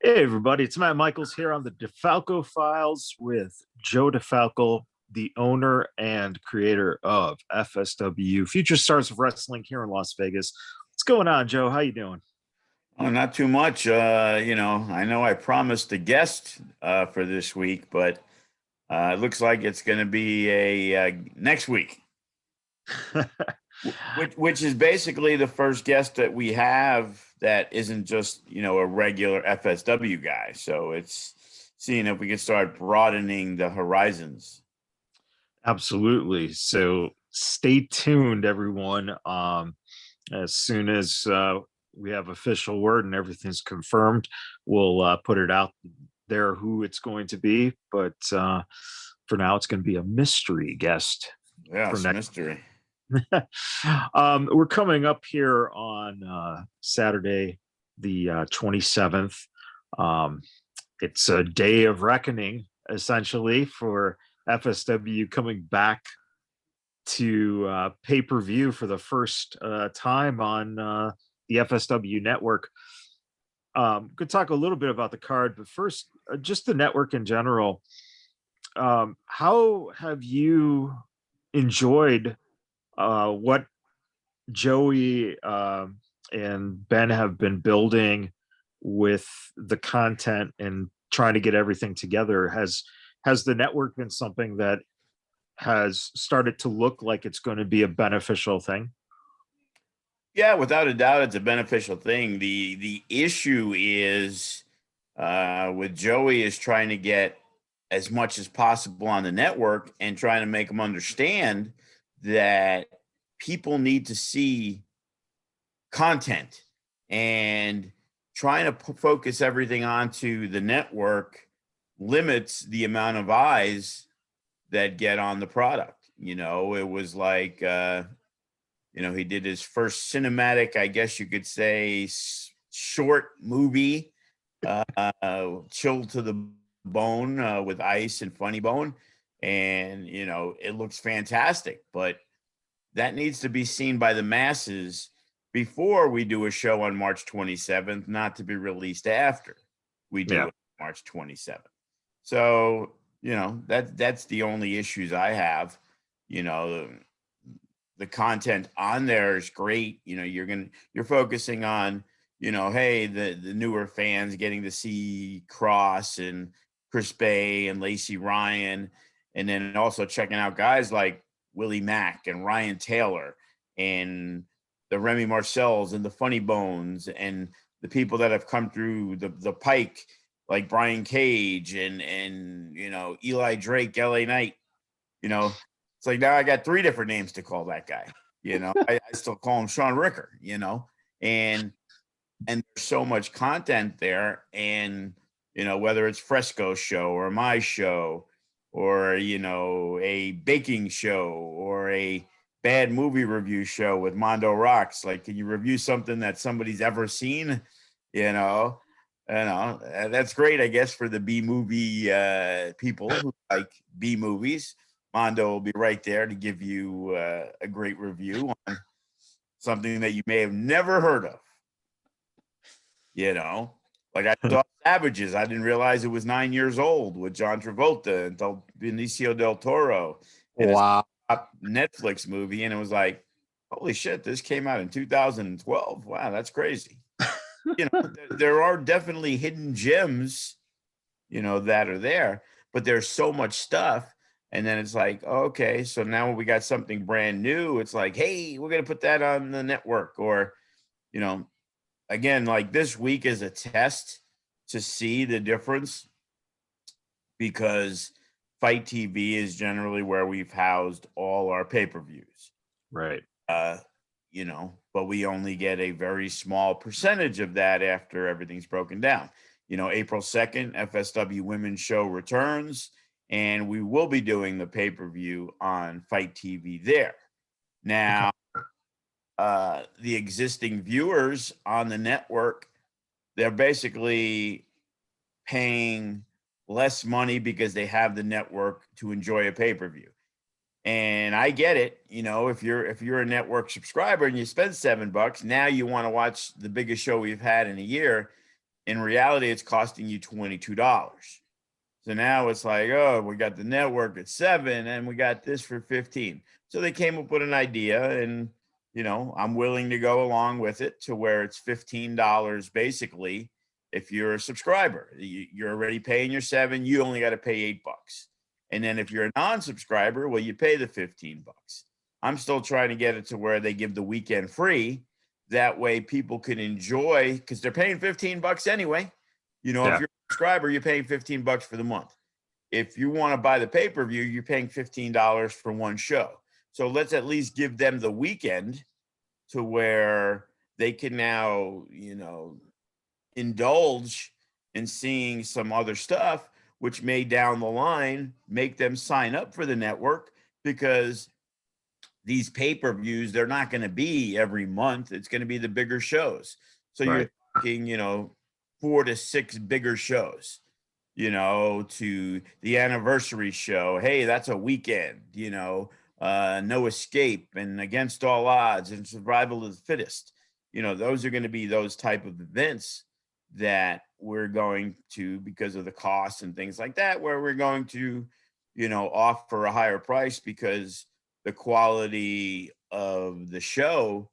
Hey, everybody, it's Matt Michaels here on the DeFalco Files with Joe DeFalco, the owner and creator of FSW Future Stars of Wrestling here in Las Vegas. What's going on, Joe? How you doing? Oh, not too much. I know I promised a guest for this week, but it looks like it's going to be a next week, which is basically the first guest that we have that isn't just a regular FSW guy. So it's seeing if we can start broadening the horizons. Absolutely. So stay tuned, everyone. As soon as we have official word and everything's confirmed, we'll put it out there who it's going to be. But for now, it's going to be a mystery guest Yeah, for it's a next. mystery. We're coming up here on Saturday, the 27th. It's a day of reckoning, essentially, for FSW coming back to pay-per-view for the first time on the FSW network. Could talk a little bit about the card, but first, just the network in general. How have you enjoyed what Joey and Ben have been building with the content and trying to get everything together? Has the network been something that has started to look like it's going to be a beneficial thing? Yeah, without a doubt, it's a beneficial thing. The issue is with Joey is trying to get as much as possible on the network and trying to make them understand that people need to see content, and trying to focus everything onto the network limits the amount of eyes that get on the product. It was like, he did his first cinematic, I guess you could say, short movie, Chilled to the Bone with Ice and Funnybone. And, it looks fantastic, but that needs to be seen by the masses before we do a show on March 27th, not to be released after we do it March 27th. So, that's the only issues I have. The content on there is great. You're focusing on, hey, the newer fans getting to see Cross and Chris Bay and Lacey Ryan, and then also checking out guys like Willie Mack and Ryan Taylor and the Remy Marcells and the Funny Bones and the people that have come through the pike, like Brian Cage and Eli Drake, LA Knight. It's like now I got three different names to call that guy. I still call him Sean Ricker, and there's so much content there. And, whether it's Fresco show or my show or, a baking show or a bad movie review show with Mondo Rocks, like, can you review something that somebody's ever seen? That's great, I guess, for the B movie people who like B movies. Mondo will be right there to give you a great review on something that you may have never heard of. Like I saw Savages. I didn't realize it was 9 years old with John Travolta and Benicio del Toro. Wow. Netflix movie. And it was like, holy shit, this came out in 2012. Wow, that's crazy. There are definitely hidden gems, that are there, but there's so much stuff. And then it's like, okay, so now when we got something brand new, it's like, hey, we're going to put that on the network. Or, again, like this week is a test to see the difference, because Fight TV is generally where we've housed all our pay-per-views. Right. But we only get a very small percentage of that after everything's broken down. April 2nd, FSW Women's Show returns, and we will be doing the pay-per-view on Fight TV there. Now, the existing viewers on the network, they're basically paying less money because they have the network to enjoy a pay-per-view. And I get it. If you're a network subscriber and you spend $7, now you want to watch the biggest show we've had in a year. In reality, it's costing you $22. So now it's like, oh, we got the network at $7 and we got this for $15. So they came up with an idea, and I'm willing to go along with it to where it's $15 basically. If you're a subscriber, you're already paying your $7, you only got to pay $8. And then if you're a non-subscriber, well, you pay the $15. I'm still trying to get it to where they give the weekend free. That way people can enjoy, because they're paying $15 anyway. If you're a subscriber, you're paying $15 for the month. If you want to buy the pay-per-view, you're paying $15 for one show. So let's at least give them the weekend to where they can now, indulge in seeing some other stuff, which may down the line make them sign up for the network, because these pay-per-views, they're not going to be every month. It's going to be the bigger shows. So you're talking, 4 to 6 bigger shows, to the anniversary show. Hey, that's a weekend, No Escape and Against All Odds and Survival of the Fittest. Those are going to be those type of events that we're going to, because of the costs and things like that, where we're going to, offer a higher price, because the quality of the show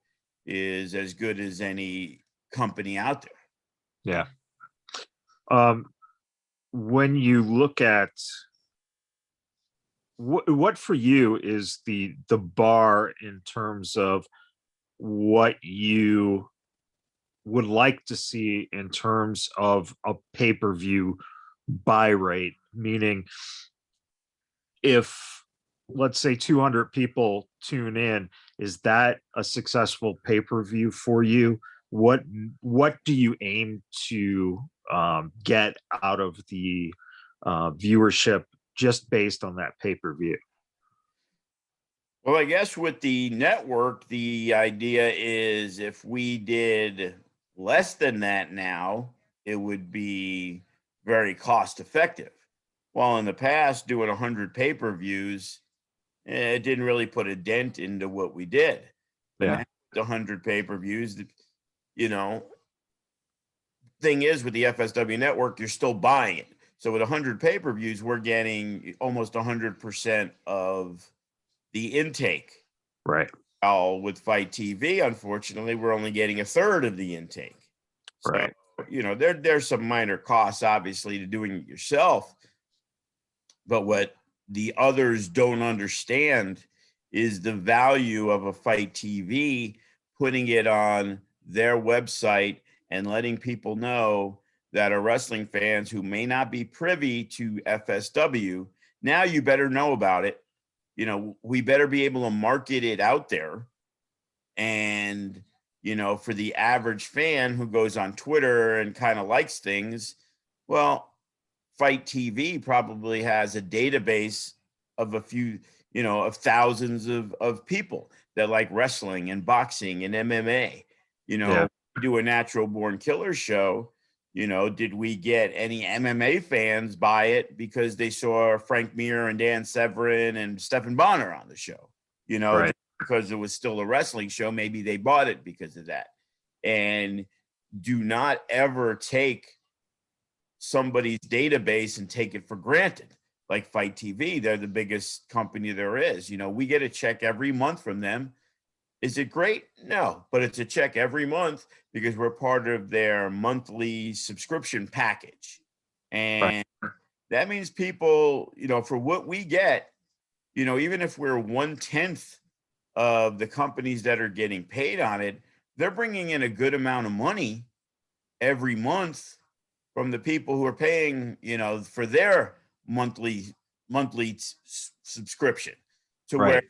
is as good as any company out there. Yeah. When you look at what for you is the bar in terms of what you would like to see in terms of a pay-per-view buy rate, meaning if, let's say, 200 people tune in, is that a successful pay-per-view for you? What do you aim to get out of the viewership just based on that pay-per-view? Well, I guess with the network, the idea is if we did less than that now, it would be very cost effective. While in the past, doing 100 pay-per-views, it didn't really put a dent into what we did. But now, the 100 pay-per-views, thing is, with the FSW network, you're still buying it. So with 100 pay-per-views, we're getting almost 100% of the intake. Right. With Fight TV, unfortunately, we're only getting a third of the intake. Right. So, there's some minor costs, obviously, to doing it yourself. But what the others don't understand is the value of a Fight TV, putting it on their website and letting people know that are wrestling fans who may not be privy to FSW. Now you better know about it. We better be able to market it out there. And, for the average fan who goes on Twitter and kind of likes things, well, Fight TV probably has a database of a few, of thousands of people that like wrestling and boxing and MMA. We do a Natural Born Killer show. Did we get any MMA fans buy it because they saw Frank Mir and Dan Severin and Stephen Bonner on the show? Right. Because it was still a wrestling show, maybe they bought it because of that. And do not ever take somebody's database and take it for granted. Like Fight TV, they're the biggest company there is. We get a check every month from them. Is it great? No, but it's a check every month because we're part of their monthly subscription package. And that means people, for what we get, even if we're 1/10 of the companies that are getting paid on it, they're bringing in a good amount of money every month from the people who are paying, for their monthly subscription, to where,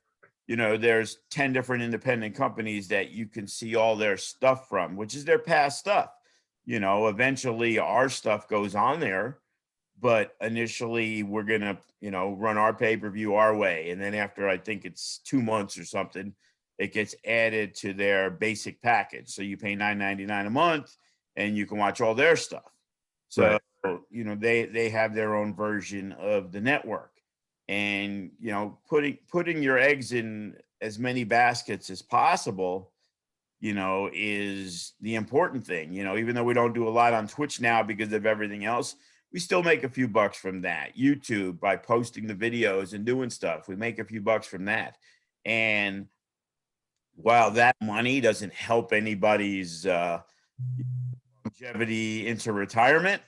there's 10 different independent companies that you can see all their stuff from, which is their past stuff. Eventually our stuff goes on there, but initially we're going to, run our pay-per-view our way. And then after, I think it's 2 months or something, it gets added to their basic package. So you pay $9.99 a month and you can watch all their stuff. So, they have their own version of the network. And, putting your eggs in as many baskets as possible, is the important thing. Even though we don't do a lot on Twitch now because of everything else, we still make a few bucks from that. YouTube, by posting the videos and doing stuff, we make a few bucks from that. And while that money doesn't help anybody's longevity into retirement,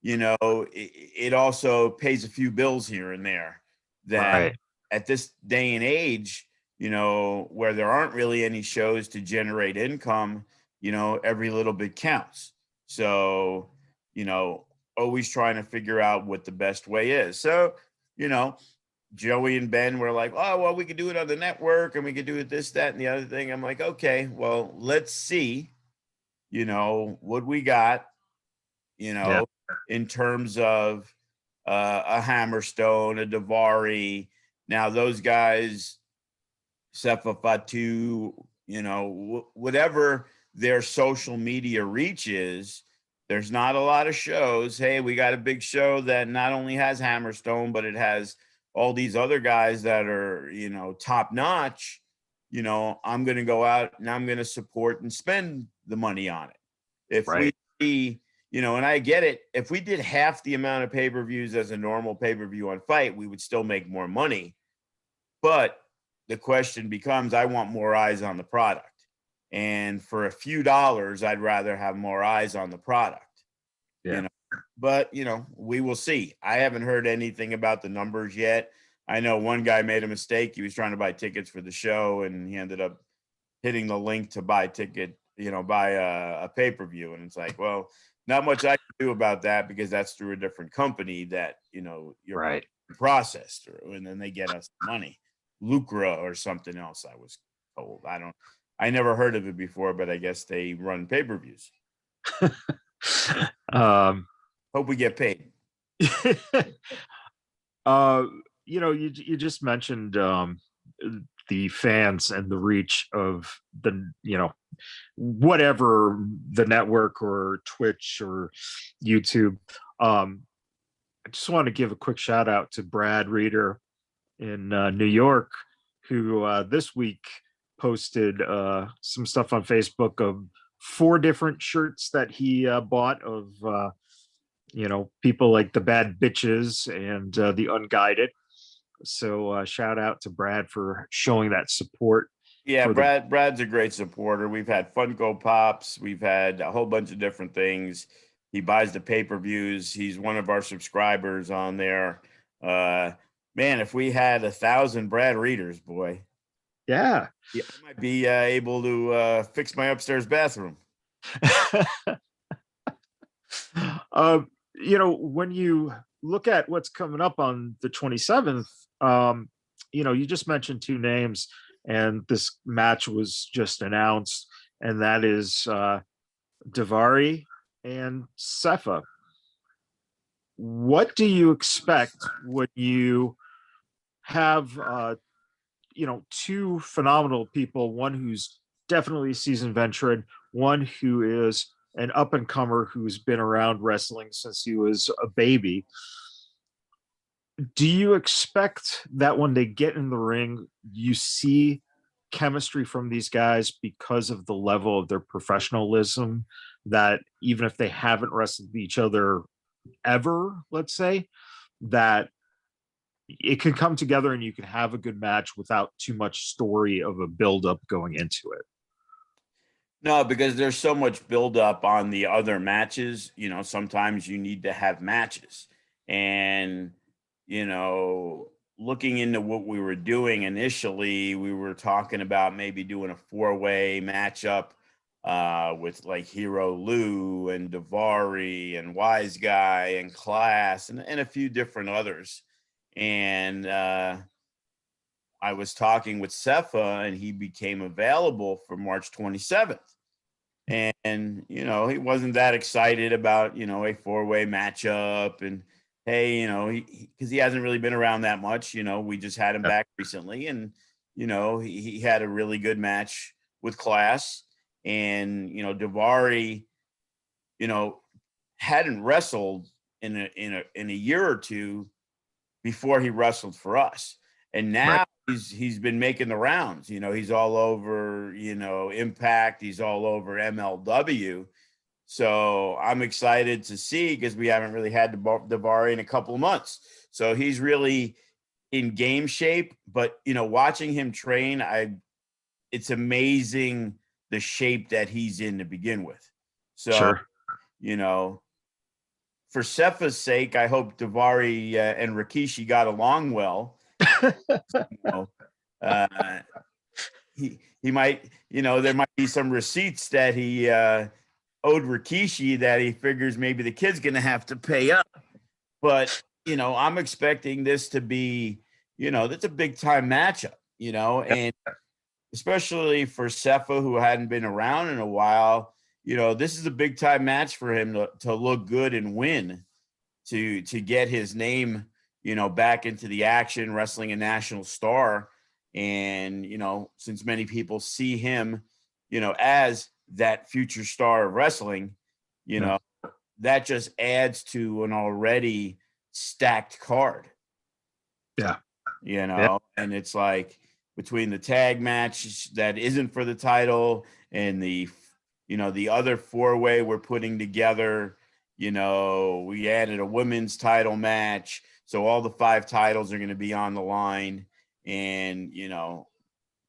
it also pays a few bills here and there that Right. at this day and age, where there aren't really any shows to generate income, every little bit counts. So, always trying to figure out what the best way is. So, Joey and Ben were like, oh, well, we could do it on the network and we could do it this, that, and the other thing. I'm like, okay, well, let's see, what we got, Yeah. in terms of a Hammerstone, a Daivari. Now those guys, Sefa Fatu, whatever their social media reach is, there's not a lot of shows. Hey, we got a big show that not only has Hammerstone, but it has all these other guys that are, top notch. I'm going to go out and I'm going to support and spend the money on it. If Right. we, and I get it. If we did half the amount of pay-per-views as a normal pay-per-view on Fight, we would still make more money. But the question becomes, I want more eyes on the product. And for a few dollars, I'd rather have more eyes on the product. Yeah. But, we will see. I haven't heard anything about the numbers yet. I know one guy made a mistake. He was trying to buy tickets for the show, and he ended up hitting the link to buy a pay-per-view. And it's like, well, not much I can do about that because that's through a different company that, you're Right. processed through, and then they get us money. Lucra or something else, I was told. I never heard of it before, but I guess they run pay-per-views. Hope we get paid. You just mentioned the fans and the reach of the, whatever the network or Twitch or YouTube. I just want to give a quick shout out to Brad Reeder in New York, who this week posted some stuff on Facebook of 4 different shirts that he bought of people like the Bad Bitches and the Unguided. So shout out to Brad for showing that support. Yeah, for Brad's a great supporter. We've had Funko Pops. We've had a whole bunch of different things. He buys the pay-per-views. He's one of our subscribers on there. Man, if we had 1,000 Brad Readers, boy. Yeah. I might be able to fix my upstairs bathroom. When you look at what's coming up on the 27th, you just mentioned 2 names, and this match was just announced, and that is Daivari and Sefa. What do you expect when you have 2 phenomenal people, one who's definitely a seasoned veteran, one who is an up and comer who's been around wrestling since he was a baby? Do you expect that when they get in the ring, you see chemistry from these guys because of the level of their professionalism, that even if they haven't wrestled each other ever, let's say, that it can come together and you can have a good match without too much story of a buildup going into it? No, because there's so much buildup on the other matches. Sometimes you need to have matches. And, looking into what we were doing initially, we were talking about maybe doing a 4-way matchup with like Hero Lou and Daivari and Wise Guy and Class and a few different others. And I was talking with Sefa, and he became available for March 27th. And, he wasn't that excited about, a 4-way matchup. And, hey, because he hasn't really been around that much. We just had him back recently. And, he had a really good match with Class. And, Daivari, hadn't wrestled in a year or two before he wrestled for us. And now he's been making the rounds. He's all over, Impact. He's all over MLW. So I'm excited to see, because we haven't really had Daivari in a couple of months. So he's really in game shape. But, watching him train, it's amazing the shape that he's in to begin with. So, Sure. For Sefa's sake, I hope Daivari and Rikishi got along well. He might, there might be some receipts that he owed Rikishi that he figures maybe the kid's going to have to pay up. But, I'm expecting this to be, that's a big time matchup, and especially for Sefa, who hadn't been around in a while, this is a big time match for him to look good and win, to get his name, back into the action, wrestling a national star. And, since many people see him, as that future star of wrestling, that just adds to an already stacked card. Yeah. And it's like, between the tag match that isn't for the title and the other 4-way we're putting together, we added a women's title match. So all the 5 titles are going to be on the line. And,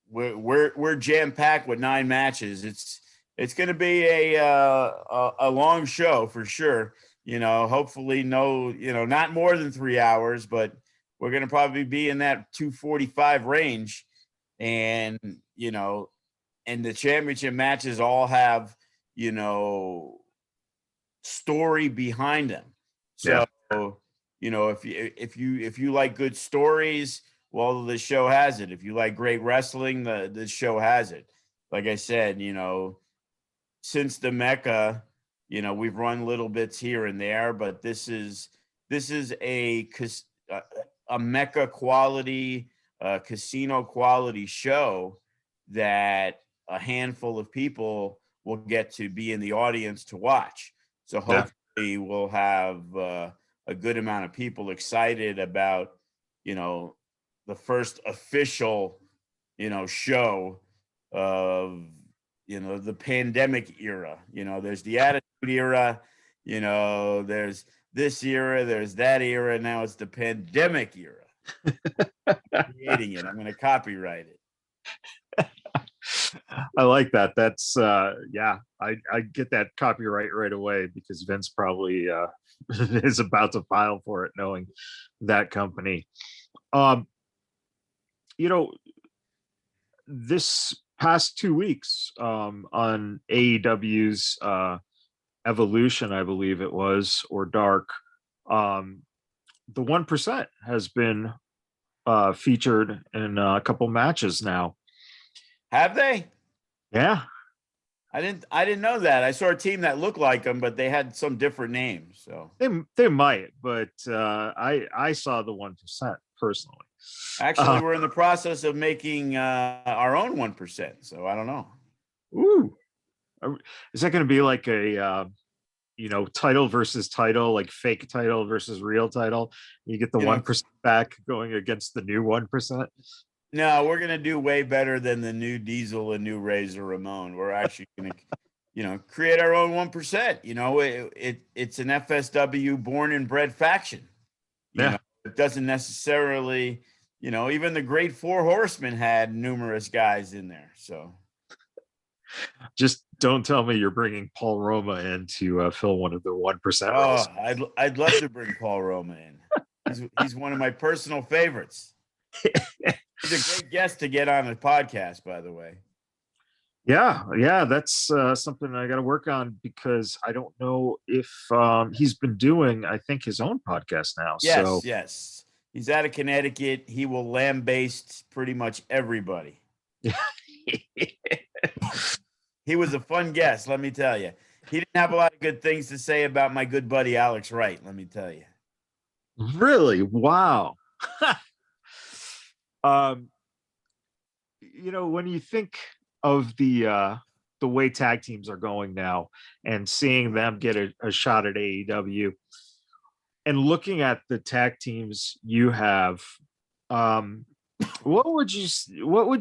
we're jam-packed with 9 matches. It's going to be a long show for sure. Hopefully not more than 3 hours, but we're going to probably be in that 2:45 range. And, and the championship matches all have, story behind them. So, if you like good stories, well, the show has it. If you like great wrestling, the show has it. Like I said, since the Mecca, we've run little bits here and there, but this is a Mecca quality, casino quality show that a handful of people will get to be in the audience to watch. So hopefully we'll have a good amount of people excited about, the first official, show of, the pandemic era. There's the Attitude Era, there's this era, there's that era. Now it's the pandemic era. I'm creating it. I'm going to copyright it. I like that. That's I get that copyright right away, because Vince probably is about to file for it, knowing that company. This past 2 weeks on AEW's Evolution, I believe it was, or Dark, the 1% has been featured in a couple matches now. Have they? Yeah. I didn't know that. I saw a team that looked like them, but they had some different names. So they might, but I saw the 1% personally. Actually, we're in the process of making our own 1%. So I don't know. Ooh, is that going to be like a title versus title, like fake title versus real title? You get the 1% back going against the new 1%. No, we're going to do way better than the new Diesel and new Razor Ramon. We're actually going to, create our own 1%. It's an FSW born and bred faction. It doesn't necessarily, even the Great Four Horsemen had numerous guys in there. So just don't tell me you're bringing Paul Roma in to fill one of the 1%. Oh, I'd love to bring Paul Roma in. He's one of my personal favorites. He's a great guest to get on a podcast, by the way. Yeah, that's something I got to work on, because I don't know if he's been doing, I think, his own podcast now. Yes. He's out of Connecticut. He will lambaste pretty much everybody. He was a fun guest, let me tell you. He didn't have a lot of good things to say about my good buddy Alex Wright, let me tell you. Really? Wow. When you think of the way tag teams are going now, and seeing them get a shot at AEW, and looking at the tag teams you have, What would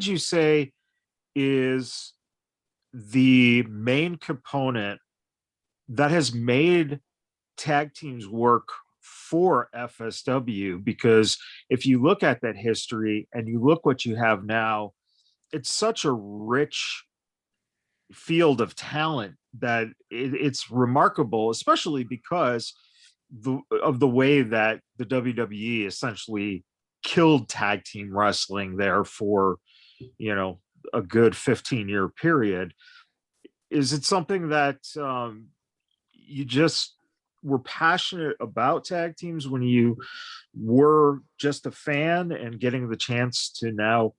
you say is the main component that has made tag teams work for FSW? Because if you look at that history and you look what you have now, it's such a rich field of talent that it's remarkable, especially because of the way that the WWE essentially killed tag team wrestling there for, you know, a good 15-year period. Is it something that you just were passionate about tag teams when you were just a fan, and getting the chance to now,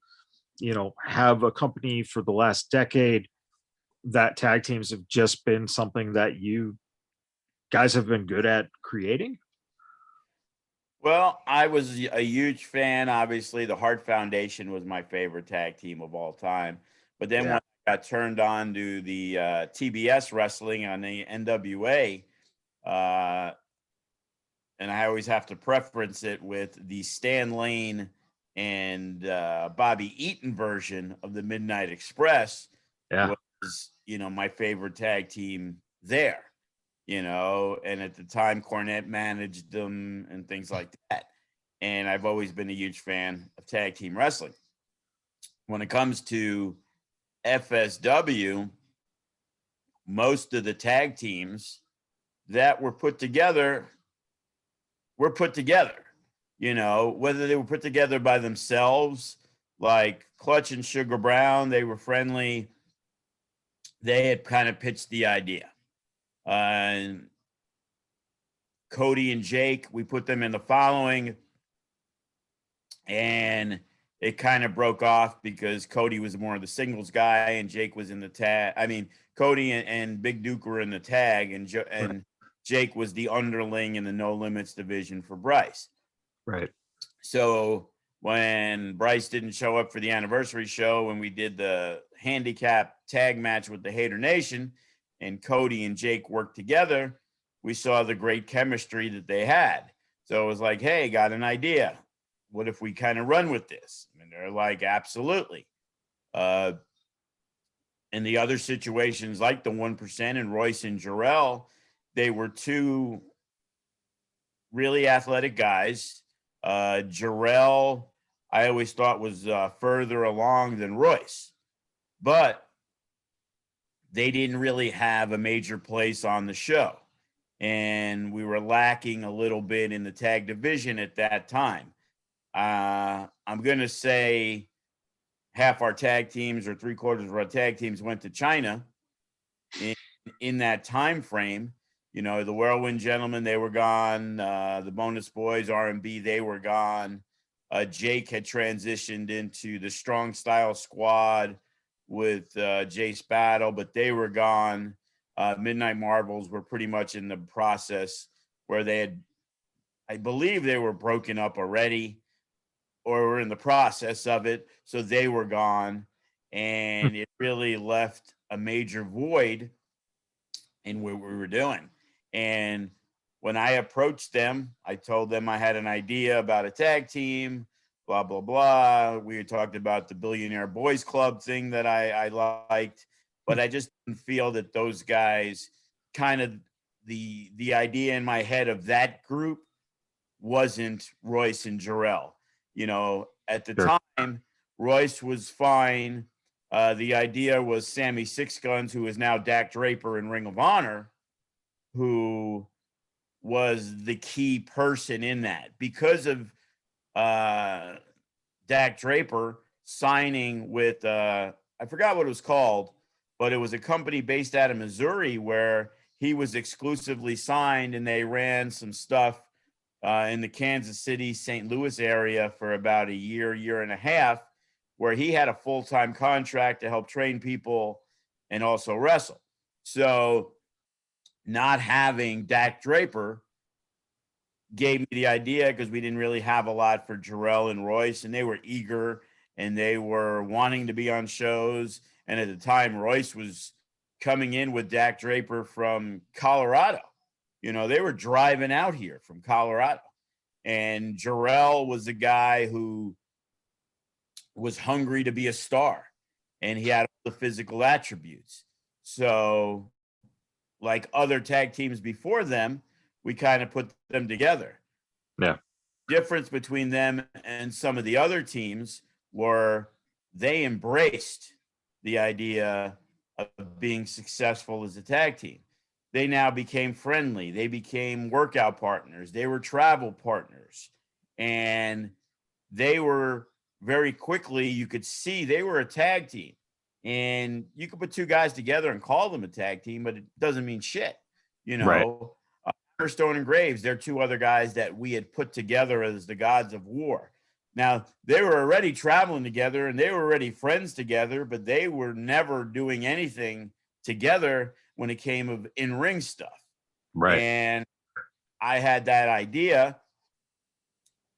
you know, have a company for the last decade, that tag teams have just been something that you guys have been good at creating? Well, I was a huge fan. Obviously, the Hart Foundation was my favorite tag team of all time. But then Yeah. when I got turned on to the TBS wrestling on the NWA, uh, and I always have to preference it with the Stan Lane and Bobby Eaton version of the Midnight Express, Yeah. was, you know, my favorite tag team there, you know, and at the time Cornette managed them and things like that. And I've always been a huge fan of tag team wrestling. When it comes to FSW, most of the tag teams that were put together, you know, whether they were put together by themselves, like Clutch and Sugar Brown, they were friendly. They had kind of pitched the idea. Cody and Jake, we put them in the following, and it kind of broke off because Cody was more of the singles guy and Jake was in the tag. I mean, Cody and Big Duke were in the tag, and Jake was the underling in the No Limits division for Bryce. Right. So when Bryce didn't show up for the anniversary show, when we did the handicap tag match with the Hater Nation and Cody and Jake worked together, we saw the great chemistry that they had. So it was like, hey, got an idea. What if we kind of run with this? And they're like, absolutely. In the other situations, like the 1% and Royce and Jarrell, they were two really athletic guys. Jarrell, I always thought was further along than Royce, but they didn't really have a major place on the show. And we were lacking a little bit in the tag division at that time. I'm going to say half our tag teams or 3/4 of our tag teams went to China in that time frame. You know, the Whirlwind Gentlemen, they were gone. The Bonus Boys, R&B, they were gone. Jake had transitioned into the Strong Style Squad with Jace Battle, but they were gone. Midnight Marvels were pretty much in the process where they had, I believe they were broken up already or were in the process of it. So they were gone. And it really left a major void in what we were doing. And when I approached them, I told them I had an idea about a tag team, blah, blah, blah. We had talked about the Billionaire Boys Club thing that I liked, but I just didn't feel that those guys kind of the idea in my head of that group wasn't Royce and Jarrell. You know, at the Sure. time, Royce was fine. The idea was Sammy Six Guns, who is now Dak Draper in Ring of Honor, who was the key person in that because of Dak Draper signing with I forgot what it was called, but it was a company based out of Missouri where he was exclusively signed, and they ran some stuff in the Kansas City, St. Louis area for about a year and a half, where he had a full-time contract to help train people and also wrestle. So not having Dak Draper gave me the idea, because we didn't really have a lot for Jarrell and Royce, and they were eager and they were wanting to be on shows. And at the time, Royce was coming in with Dak Draper from Colorado. You know, they were driving out here from Colorado. And Jarrell was a guy who was hungry to be a star, and he had all the physical attributes. So, like other tag teams before them, we kind of put them together. Yeah. Difference between them and some of the other teams were they embraced the idea of being successful as a tag team. They now became friendly. They became workout partners. They were travel partners. And they were very quickly, you could see they were a tag team. And you could put two guys together and call them a tag team, but it doesn't mean shit. You know, Right. Hammerstone and Graves, they're two other guys that we had put together as the gods of war. Now, they were already traveling together and they were already friends together, but they were never doing anything together when it came of in-ring stuff. Right. And I had that idea,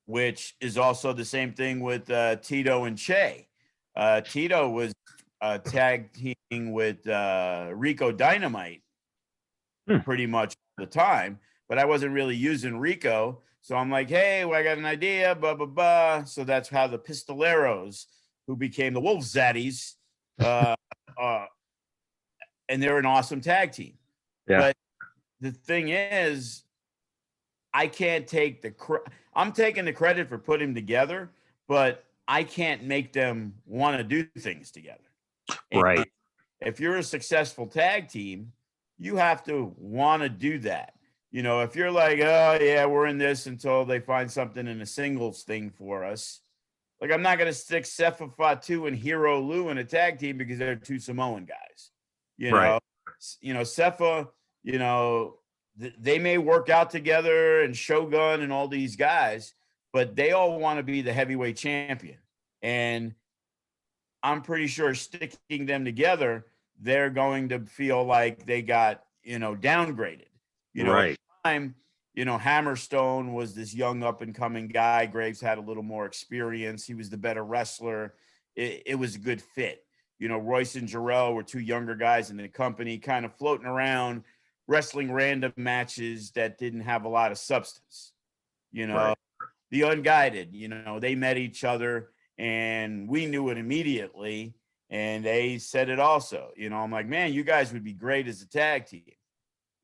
which is also the same thing with Tito and Che. Tito was tag teaming with Rico Dynamite pretty much all the time, but I wasn't really using Rico. So I'm like, hey, well, I got an idea, blah, blah, blah. So that's how the Pistoleros, who became the Wolf Zaddies, and they're an awesome tag team. Yeah. But the thing is, I can't take I'm taking the credit for putting them together, but I can't make them want to do things together. And Right. if you're a successful tag team, you have to want to do that. You know, if you're like, oh yeah, we're in this until they find something in a singles thing for us. Like, I'm not going to stick Sefa Fatu and Hero Lou in a tag team because they're two Samoan guys. You know, Right. Sefa, they may work out together, and Shogun and all these guys, but they all want to be the heavyweight champion. And I'm pretty sure sticking them together, they're going to feel like they got, downgraded. Right. At the time, Hammerstone was this young up and coming guy. Graves had a little more experience. He was the better wrestler. It was a good fit. Royce and Jarrell were two younger guys in the company, kind of floating around, wrestling random matches that didn't have a lot of substance. Right. The Unguided, they met each other and we knew it immediately. And they said it also. I'm like, man, you guys would be great as a tag team.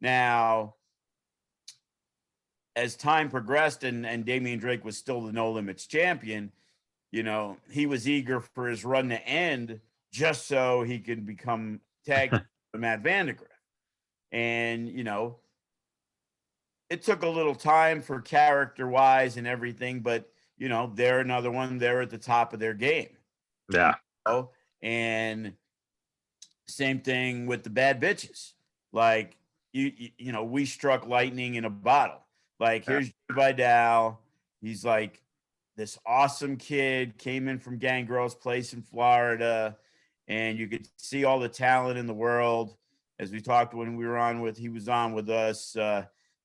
Now, as time progressed and Damian Drake was still the No Limits champion, he was eager for his run to end just so he could become tag team with Matt Vandegrift. And, it took a little time for character-wise and everything, but, they're another one. They're at the top of their game. Yeah. And same thing with the Bad Bitches. Like, we struck lightning in a bottle. Like, here's Jay Vidal. He's like this awesome kid, came in from Gangrel's place in Florida, and you could see all the talent in the world. As we talked when he was on with us,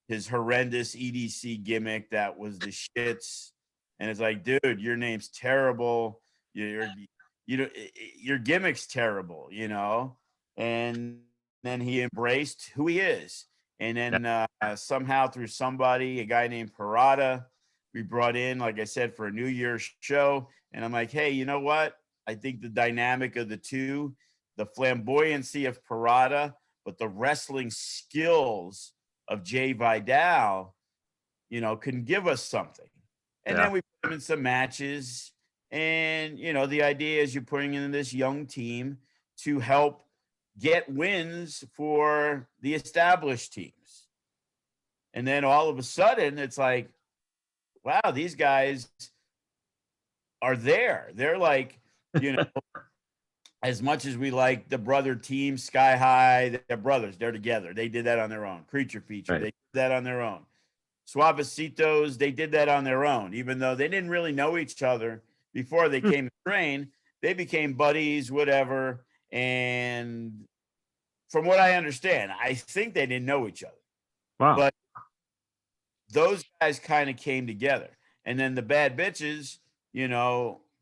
his horrendous EDC gimmick that was the shits. And it's like, dude, your name's terrible. Your gimmick's terrible, and then he embraced who he is. And then somehow through somebody, a guy named Parada, we brought in, like I said, for a New Year's show. And I'm like, hey, you know what? I think the dynamic of the two, the flamboyancy of Parada, but the wrestling skills of Jay Vidal, can give us something. And then we put him in some matches. And, the idea is you're putting in this young team to help get wins for the established teams. And then all of a sudden, it's like, wow, these guys are there. They're like, as much as we like the brother team, Sky High, they're brothers. They're together. They did that on their own. Creature Feature, They did that on their own. Suavecitos, they did that on their own. Even though they didn't really know each other before they came to train, they became buddies, whatever. And from what I understand, I think they didn't know each other. Wow. But those guys kind of came together. And then the Bad Bitches,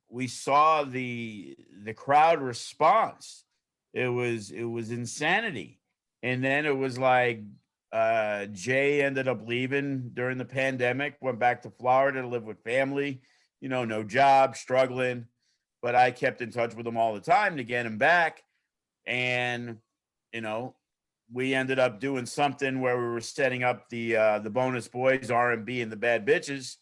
we saw the crowd response. It was insanity. And then it was like Jay ended up leaving during the pandemic, went back to Florida to live with family, no job, struggling. but I kept in touch with him all the time to get him back. And, you know, we ended up doing something where we were setting up the bonus boys, R&B, and the bad bitches,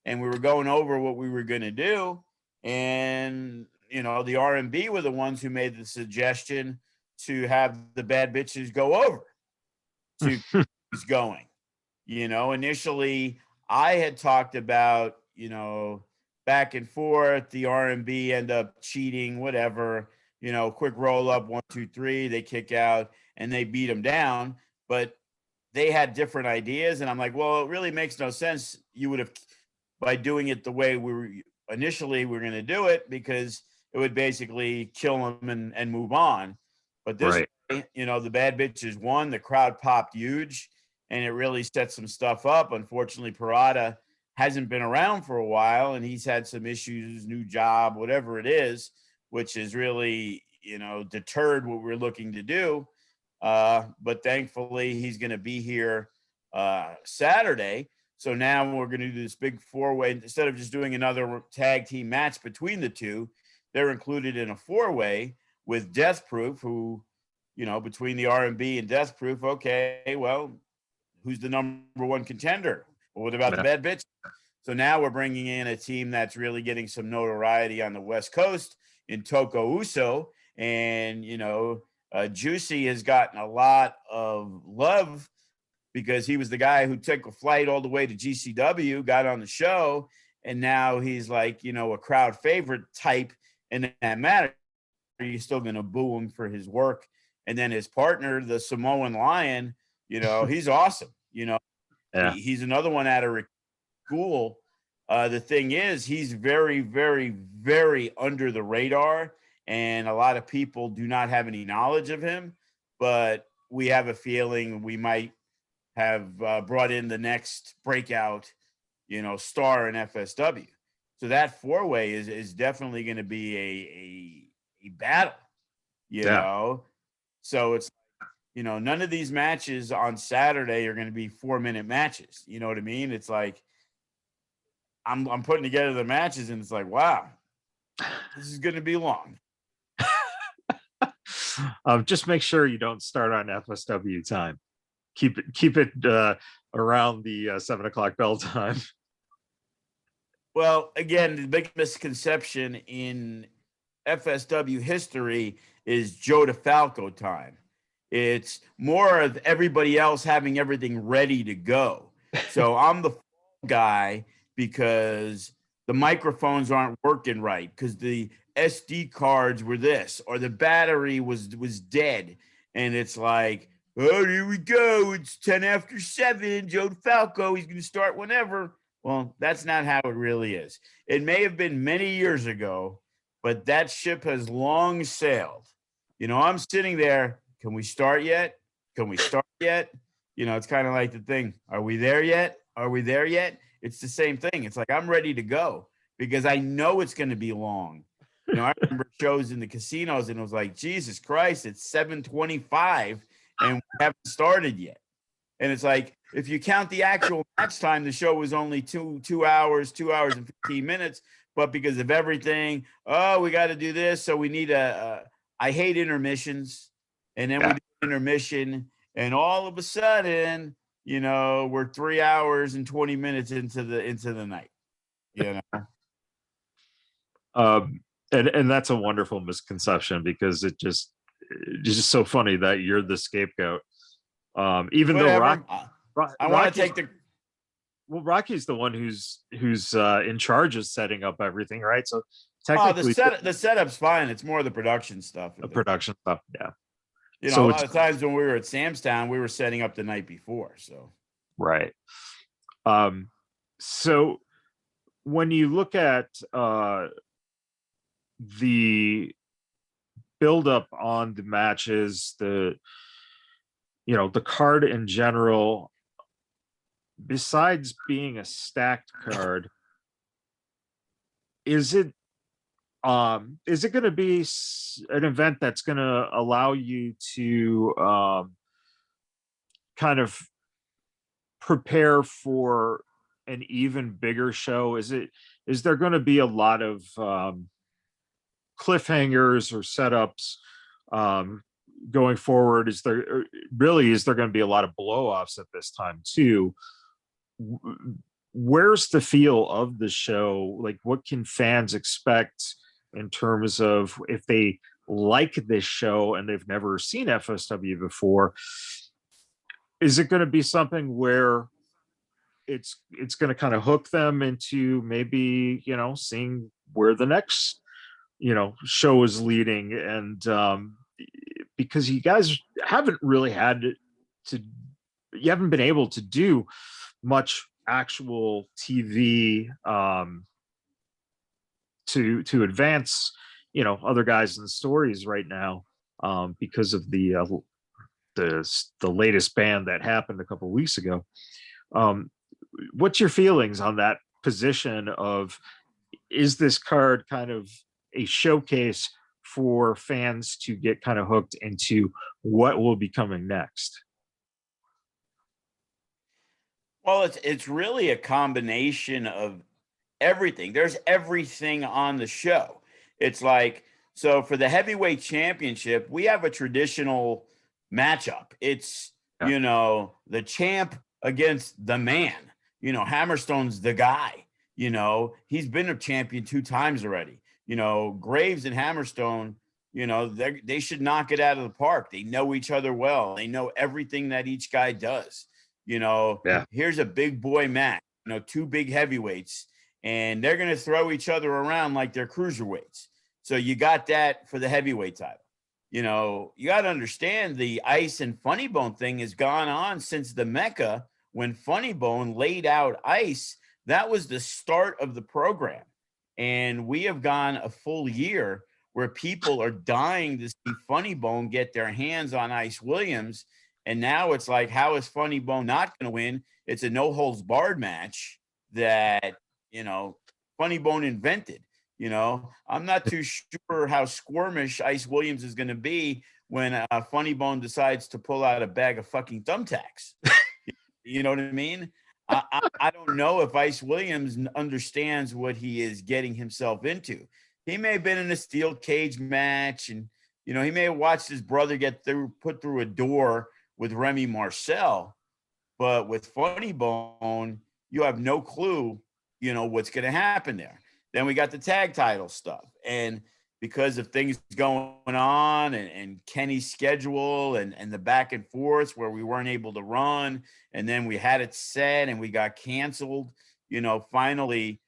and we were going over what we were going to do. And, you know, the R&B were the ones who made the suggestion to have the bad bitches go over to going. You know, initially I had talked about, you know, back and forth, the R&B end up cheating, whatever, you know, quick roll up, 1, 2, 3, they kick out and they beat them down. But they had different ideas. And I'm like, well, it really makes no sense. You would have, by doing it the way we were initially, we're going to do it, because it would basically kill them and move on. But this way, you know, the bad bitches won, the crowd popped huge, and it really set some stuff up. Unfortunately, Parada hasn't been around for a while, and he's had some issues, new job, whatever it is, which has really, you know, deterred what we're looking to do. But thankfully, he's going to be here Saturday. So now we're going to do this big 4-way. Instead of just doing another tag team match between the two, they're included in a 4-way with Death Proof, who, you know, between the R&B and Death Proof, okay, well, who's the number 1 contender? Well, what about the bad bitch? So now we're bringing in a team that's really getting some notoriety on the West Coast in Toko Uso. And, you know, Juicy has gotten a lot of love because he was the guy who took a flight all the way to GCW, got on the show, and now he's like, you know, a crowd favorite type. And that matter, you're still going to boo him for his work. And then his partner, the Samoan Lion, you know, he's awesome. You know, he's another one out of school. The thing is, he's very, very, very under the radar, and a lot of people do not have any knowledge of him. But we have a feeling we might have brought in the next breakout, you know, star in FSW. So that 4-way is definitely going to be a battle, you know. So it's, you know, none of these matches on Saturday are going to be 4-minute matches. You know what I mean? It's like I'm putting together the matches, and it's like, wow, this is going to be long. Just make sure you don't start on FSW time. Keep it around the 7 o'clock bell time. Well, again, the big misconception in FSW history is Joe DeFalco time. It's more of everybody else having everything ready to go. So I'm the guy because the microphones aren't working right, because the SD cards were this, or the battery was dead. And it's like, oh, here we go. It's 10 after 7. Joe DeFalco, he's going to start whenever. Well, that's not how it really is. It may have been many years ago, but that ship has long sailed. You know, I'm sitting there. Can we start yet? Can we start yet? You know, it's kind of like the thing. Are we there yet? Are we there yet? It's the same thing. It's like, I'm ready to go because I know it's going to be long. You know, I remember shows in the casinos, and it was like, Jesus Christ, it's 7:25 and we haven't started yet. And it's like, if you count the actual match time, the show was only two hours and 15 minutes. But because of everything, oh, we got to do this. So we need I hate intermissions. And then we do intermission. And all of a sudden, you know, we're 3 hours and 20 minutes into the night, you know? And that's a wonderful misconception, because it's just so funny that you're the scapegoat. Even Whatever. though I want to take the. Well, Rocky's the one who's in charge of setting up everything, right? So technically, the setup's fine. It's more the production stuff. The production stuff, yeah. You know, so a lot of times when we were at Samstown, we were setting up the night before. So right. So when you look at the buildup on the matches, the card in general, besides being a stacked card, is it going to be an event that's going to allow you to kind of prepare for an even bigger show? Is there going to be a lot of cliffhangers or setups going forward? Is there going to be a lot of blow-offs at this time too? Where's the feel of the show? Like, what can fans expect in terms of if they like this show and they've never seen FSW before? Is it going to be something where it's going to kind of hook them into maybe, seeing where the next, show is leading? And because you guys haven't really you haven't been able to do much actual TV to advance, other guys in the stories right now, because of the latest ban that happened a couple of weeks ago. What's your feelings on that position of, is this card kind of a showcase for fans to get kind of hooked into what will be coming next? Well, it's really a combination of everything. There's everything on the show. It's like, so for the heavyweight championship, we have a traditional matchup. It's, the champ against the man. Hammerstone's the guy. He's been a champion 2 times already. Graves and Hammerstone, they should knock it out of the park. They know each other well. They know everything that each guy does. Here's a big boy match, 2 big heavyweights, and they're going to throw each other around like they're cruiserweights. So you got that for the heavyweight title. You got to understand the Ice and Funnybone thing has gone on since the Mecca. When Funnybone laid out Ice, that was the start of the program. And we have gone a full year where people are dying to see Funnybone get their hands on Ice Williams. And now it's like, how is Funnybone not going to win? It's a no-holds-barred match that, Funnybone invented. I'm not too sure how squirmish Ice Williams is going to be when Funnybone decides to pull out a bag of fucking thumbtacks. You know what I mean? I don't know if Ice Williams understands what he is getting himself into. He may have been in a steel cage match, and, he may have watched his brother get put through a door with Remy Marcel. But with Funnybone, you have no clue, what's going to happen there. Then we got the tag title stuff. And because of things going on and Kenny's schedule and the back and forth where we weren't able to run, and then we had it set and we got canceled, finally,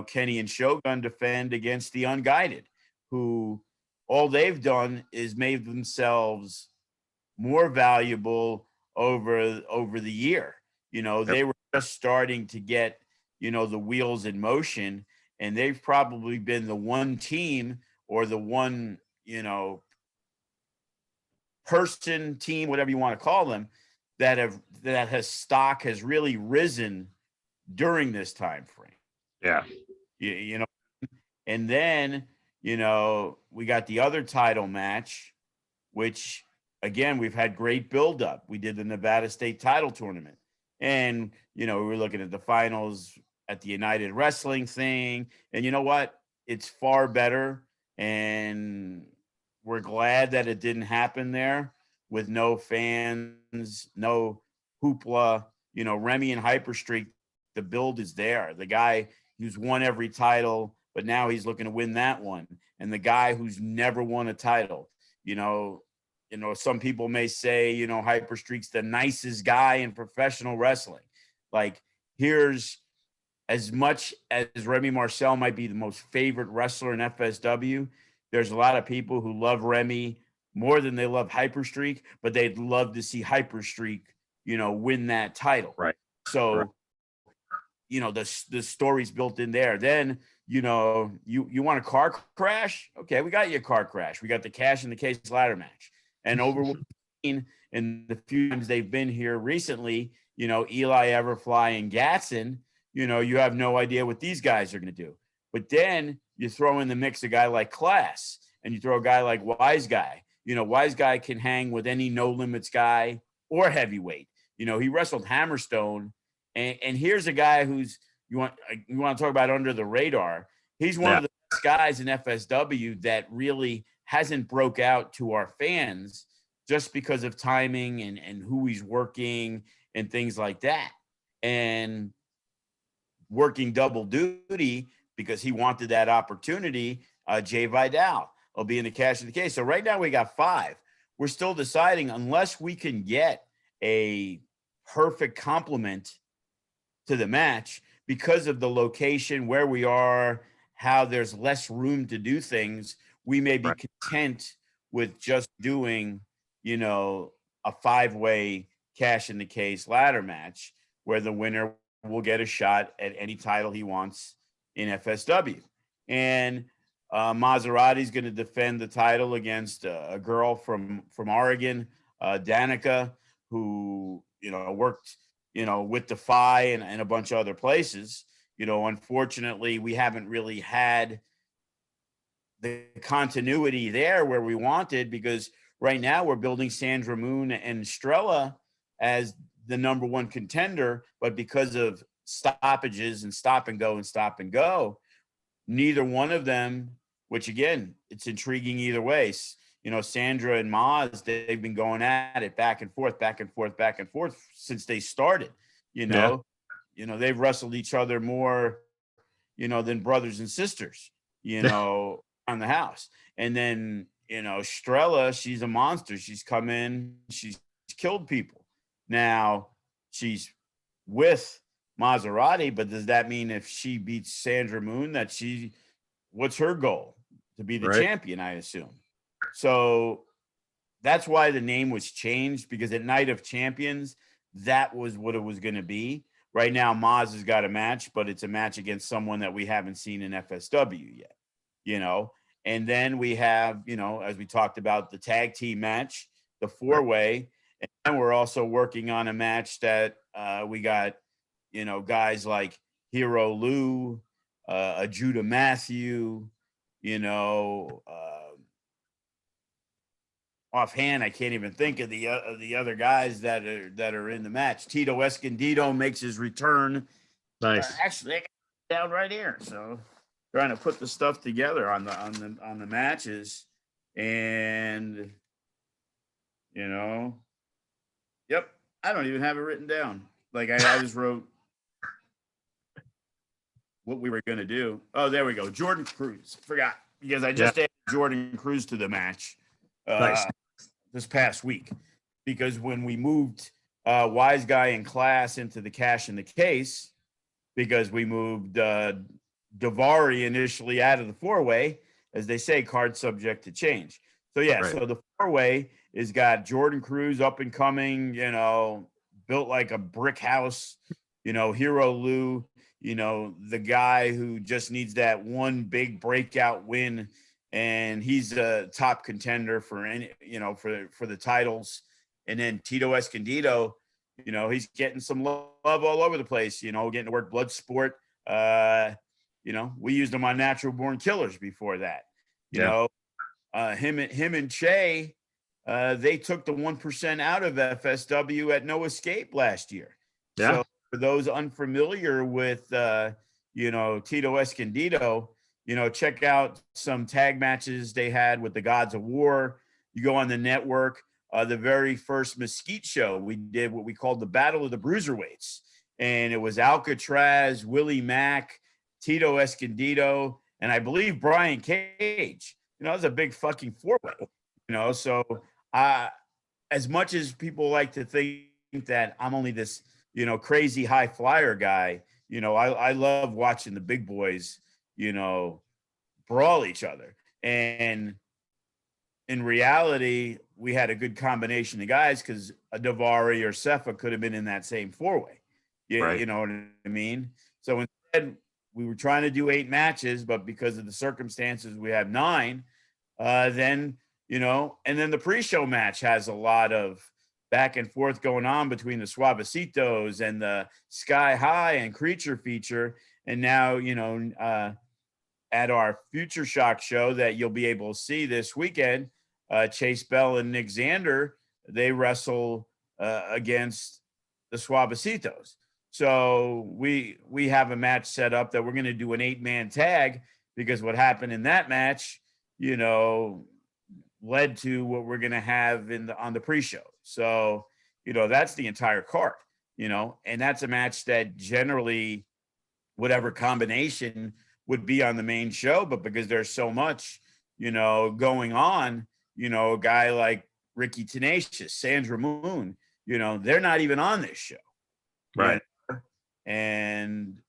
Kenny and Shogun defend against the Unguided, who all they've done is made themselves more valuable over the year. They were just starting to get, the wheels in motion, and they've probably been the one team or the one, person, team, whatever you want to call them, that has stock has really risen during this time frame. Yeah. And then, we got the other title match, which again, we've had great buildup. We did the Nevada State title tournament, and, we were looking at the finals at the United Wrestling thing. And you know what? It's far better. And we're glad that it didn't happen there with no fans, no hoopla. Remy and Hyperstreak, the build is there. The guy who's won every title, but now he's looking to win that one. And the guy who's never won a title, some people may say, Hyperstreak's the nicest guy in professional wrestling. Like, here's, as much as Remy Marcel might be the most favorite wrestler in FSW, there's a lot of people who love Remy more than they love Hyperstreak, but they'd love to see Hyperstreak, win that title. Right. So, the story's built in there. Then, you want a car crash? Okay, we got you a car crash. We got the Cash in the Case ladder match. And over in the few times they've been here recently, Eli Everfly and Gatson, you have no idea what these guys are going to do. But then you throw in the mix a guy like Class, and you throw a guy like Wise Guy. Wise Guy can hang with any no limits guy or heavyweight. He wrestled Hammerstone, and here's a guy who's, you want to talk about under the radar. He's one of the best guys in FSW that really hasn't broke out to our fans just because of timing and who he's working and things like that. And working double duty because he wanted that opportunity. Jay Vidal will be in the cash of the case. So right now we got 5. We're still deciding, unless we can get a perfect complement to the match because of the location, where we are, how there's less room to do things, we may be content with just doing, you know, a 5-way cash in the case ladder match where the winner will get a shot at any title he wants in FSW. And Maserati's going to defend the title against a girl from Oregon, Danica, who, you know, worked, you know, with Defy and a bunch of other places. You know, unfortunately, we haven't really had the continuity there where we wanted, because right now we're building Sandra Moon and Strella as the number 1 contender, but because of stoppages and stop and go, neither one of them, which again, it's intriguing either way. You know, Sandra and Maz, they've been going at it back and forth since they started. You know, they've wrestled each other more, you know, than brothers and sisters, you know, on the house. And then, you know, Strella, she's a monster. She's come in, she's killed people. Now she's with Maserati, but does that mean if she beats Sandra Moon that what's her goal? To be the champion, I assume. So that's why the name was changed, because at Night of Champions, that was what it was going to be. Right now, Maz has got a match, but it's a match against someone that we haven't seen in FSW yet, you know. And then we have, you know, as we talked about, the tag team match, the 4-way. And we're also working on a match that we got, you know, guys like Hero Lou, Judah Matthew, you know, offhand, I can't even think of the other guys that are in the match. Tito Escondido makes his return. Nice. Actually, they got down right here. So trying to put the stuff together on the matches, and you know, yep, I don't even have it written down. Like I just wrote what we were going to do. Oh, there we go. Jordan Cruz. Forgot, because I just added Jordan Cruz to the match this past week, because when we moved Wise Guy and Class into the cash in the case, because we moved Daivari initially out of the 4-way, as they say, card subject to change. So so the 4-way is got Jordan Cruz, up and coming, you know, built like a brick house, you know, Hero Lou, you know, the guy who just needs that one big breakout win, and he's a top contender for any, you know, for the titles. And then Tito Escondido, you know, he's getting some love all over the place, you know, getting to work Bloodsport. You know, we used him on Natural Born Killers before that. You know, him and Che, they took the 1% out of FSW at No Escape last year. So for those unfamiliar with, you know, Tito Escondido, you know, check out some tag matches they had with the Gods of War. You go on the network, the very first Mesquite show, we did what we called the Battle of the Bruiserweights. And it was Alcatraz, Willie Mack, Tito Escondido, and I believe Brian Cage. You know, it was a big fucking 4-way, you know. So as much as people like to think that I'm only this, you know, crazy high flyer guy, you know, I love watching the big boys, you know, brawl each other. And in reality, we had a good combination of guys, because a Daivari or Sefa could have been in that same 4-way. You know what I mean? So instead, we were trying to do 8 matches, but because of the circumstances, we have 9. Then, you know, and then the pre-show match has a lot of back and forth going on between the Suavecitos and the Sky High and Creature feature. And now, you know, at our Future Shock show that you'll be able to see this weekend, Chase Bell and Nick Xander, they wrestle against the Suavecitos. So we have a match set up that we're going to do an 8-man tag, because what happened in that match, led to what we're going to have on the pre-show. So, that's the entire card, and that's a match that generally whatever combination would be on the main show, but because there's so much, going on, a guy like Ricky Tenacious, Sandra Moon, they're not even on this show. Right. And,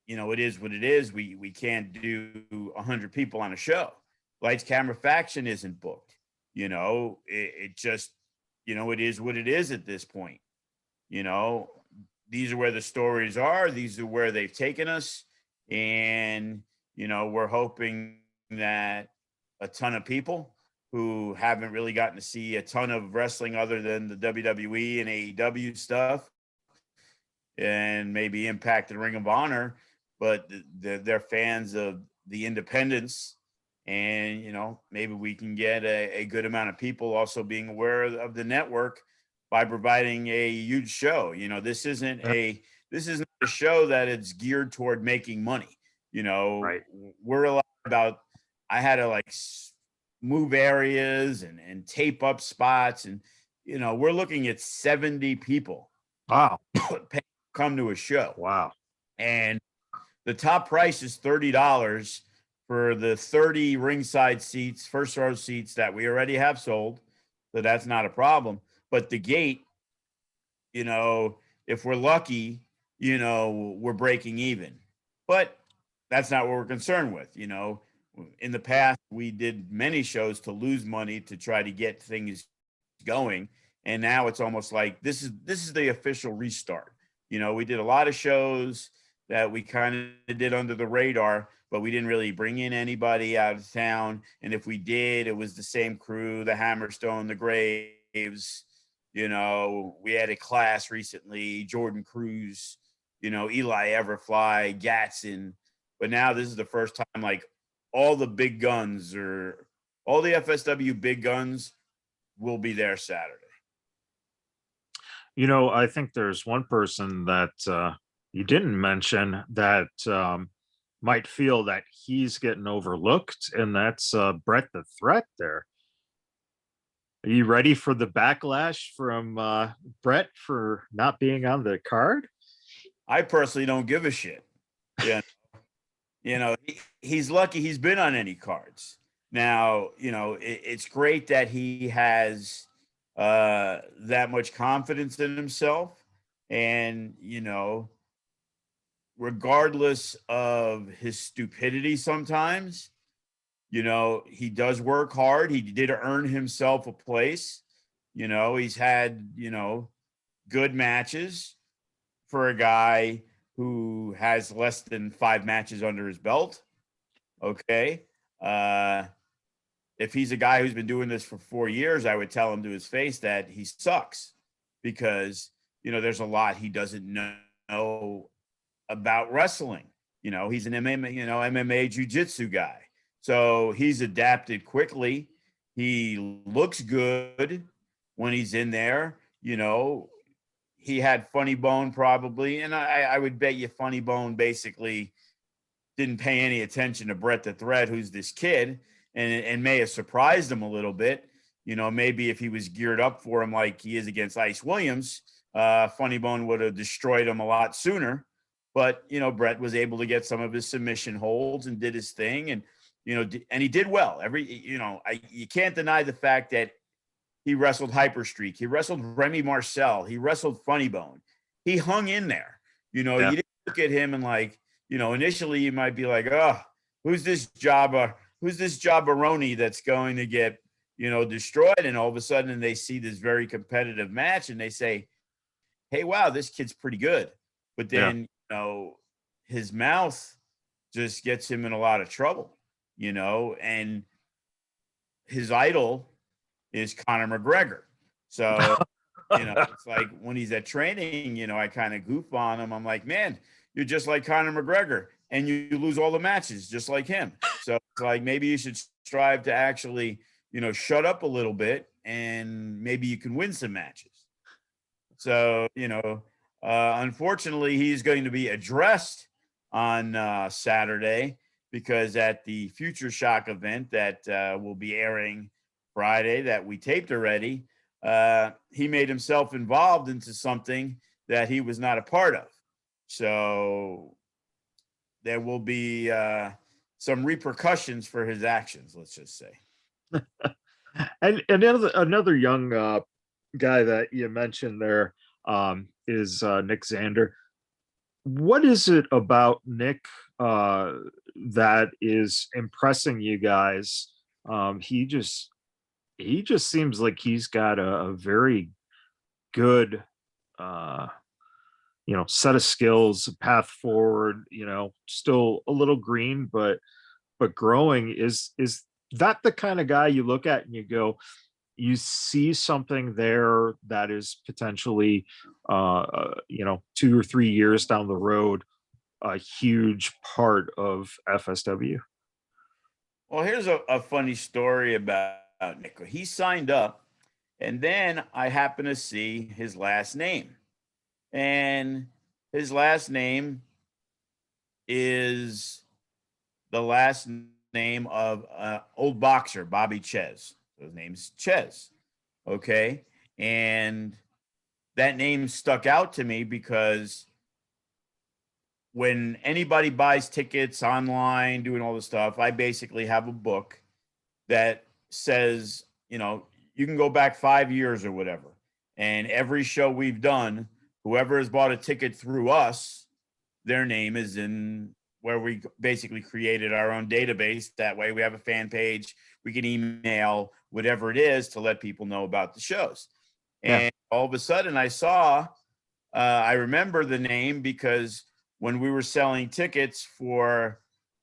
it is what it is. We can't do 100 people on a show. Lights, Camera, Faction isn't booked. It just, it is what it is at this point. These are where the stories are. These are where they've taken us. And, we're hoping that a ton of people who haven't really gotten to see a ton of wrestling other than the WWE and AEW stuff and maybe Impact and Ring of Honor, but they're fans of the independents. And, maybe we can get a good amount of people also being aware of the network by providing a huge show. This isn't a show that it's geared toward making money. Right. We're allowed about, I had to move areas and tape up spots. And, we're looking at 70 people. Wow. Come to a show. Wow. And the top price is $30 for the 30 ringside seats, first row seats that we already have sold. So that's not a problem. But the gate, if we're lucky, we're breaking even. But that's not what we're concerned with. In the past, we did many shows to lose money to try to get things going. And now it's almost like this is the official restart. We did a lot of shows that we kind of did under the radar, but we didn't really bring in anybody out of town. And if we did, it was the same crew, the Hammerstone, the Graves. We had a class recently, Jordan Cruz, Eli Everfly, Gatson. But now this is the first time, all the big guns or all the FSW big guns will be there Saturday. I think there's one person that you didn't mention that might feel that he's getting overlooked, and that's Brett the Threat there. Are you ready for the backlash from Brett for not being on the card? I personally don't give a shit. Yeah. He's lucky he's been on any cards. Now, it's great that he has that much confidence in himself. And, regardless of his stupidity sometimes, he does work hard. He did earn himself a place. He's had, good matches for a guy who has less than 5 matches under his belt. Okay. If he's a guy who's been doing this for 4 years, I would tell him to his face that he sucks because, there's a lot he doesn't know about wrestling. He's an MMA jiu-jitsu guy. So he's adapted quickly. He looks good when he's in there. He had Funnybone probably. And I would bet you Funnybone basically didn't pay any attention to Brett the Threat, who's this kid, and may have surprised him a little bit. Maybe if he was geared up for him like he is against Ice Williams, Funnybone would have destroyed him a lot sooner. But, Brett was able to get some of his submission holds and did his thing. And, and he did well. You can't deny the fact that he wrestled Hyperstreak. He wrestled Remy Marcel. He wrestled Funnybone. He hung in there. You didn't look at him and initially you might be like, oh, who's this jabberoni that's going to get, destroyed? And all of a sudden they see this very competitive match and they say, hey, wow, this kid's pretty good. But then, his mouth just gets him in a lot of trouble, and his idol is Conor McGregor. So, it's like when he's at training, I kind of goof on him. I'm like, man, you're just like Conor McGregor and you lose all the matches just like him. So it's like, maybe you should strive to actually, shut up a little bit and maybe you can win some matches. So, unfortunately, he's going to be addressed on Saturday because at the Future Shock event that will be airing Friday, that we taped already, he made himself involved into something that he was not a part of. So there will be some repercussions for his actions, let's just say. And another young guy that you mentioned there is Nick Zander. What is it about Nick that is impressing you guys? He just seems like he's got a very good set of skills, path forward, still a little green, but growing. Is that the kind of guy you look at and you go, you see something there that is potentially 2 or 3 years down the road a huge part of FSW? Well, here's a funny story about Nick. He signed up, and then I happened to see his last name. And his last name is the last name of old boxer, Bobby Ches. So his name's Ches. Okay. And that name stuck out to me because when anybody buys tickets online, doing all this stuff, I basically have a book that says, you can go back 5 years or whatever. And every show we've done, whoever has bought a ticket through us, their name is in where we basically created our own database. That way we have a fan page. We can email whatever it is to let people know about the shows. And all of a sudden I saw, I remember the name because when we were selling tickets for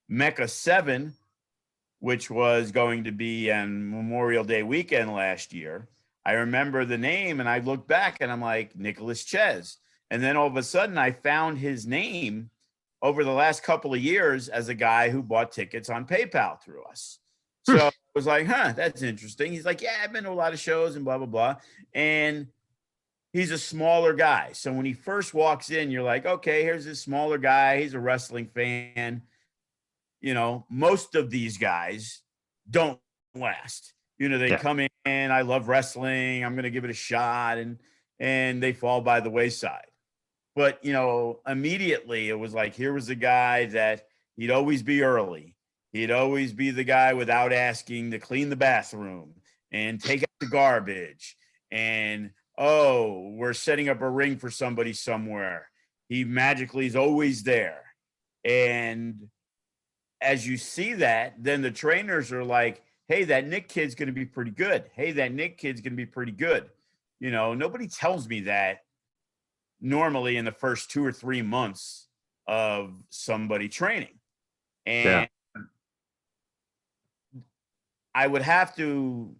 Mecca 7, which was going to be on Memorial Day weekend last year, I remember the name and I looked back and I'm like, Nicholas Ches. And then all of a sudden I found his name over the last couple of years as a guy who bought tickets on PayPal through us. So I was like, that's interesting. He's like, yeah, I've been to a lot of shows and blah, blah, blah. And he's a smaller guy. So when he first walks in, you're like, okay, here's this smaller guy. He's a wrestling fan. Most of these guys don't last. They come in, I love wrestling, I'm going to give it a shot, and they fall by the wayside. But, immediately it was like, here was a guy that he'd always be early. He'd always be the guy without asking to clean the bathroom and take out the garbage. And, we're setting up a ring for somebody somewhere. He magically is always there. And as you see that, then the trainers are like, hey, that Nick kid's going to be pretty good. Hey, that Nick kid's going to be pretty good. Nobody tells me that normally in the first 2 or 3 months of somebody training. And I would have to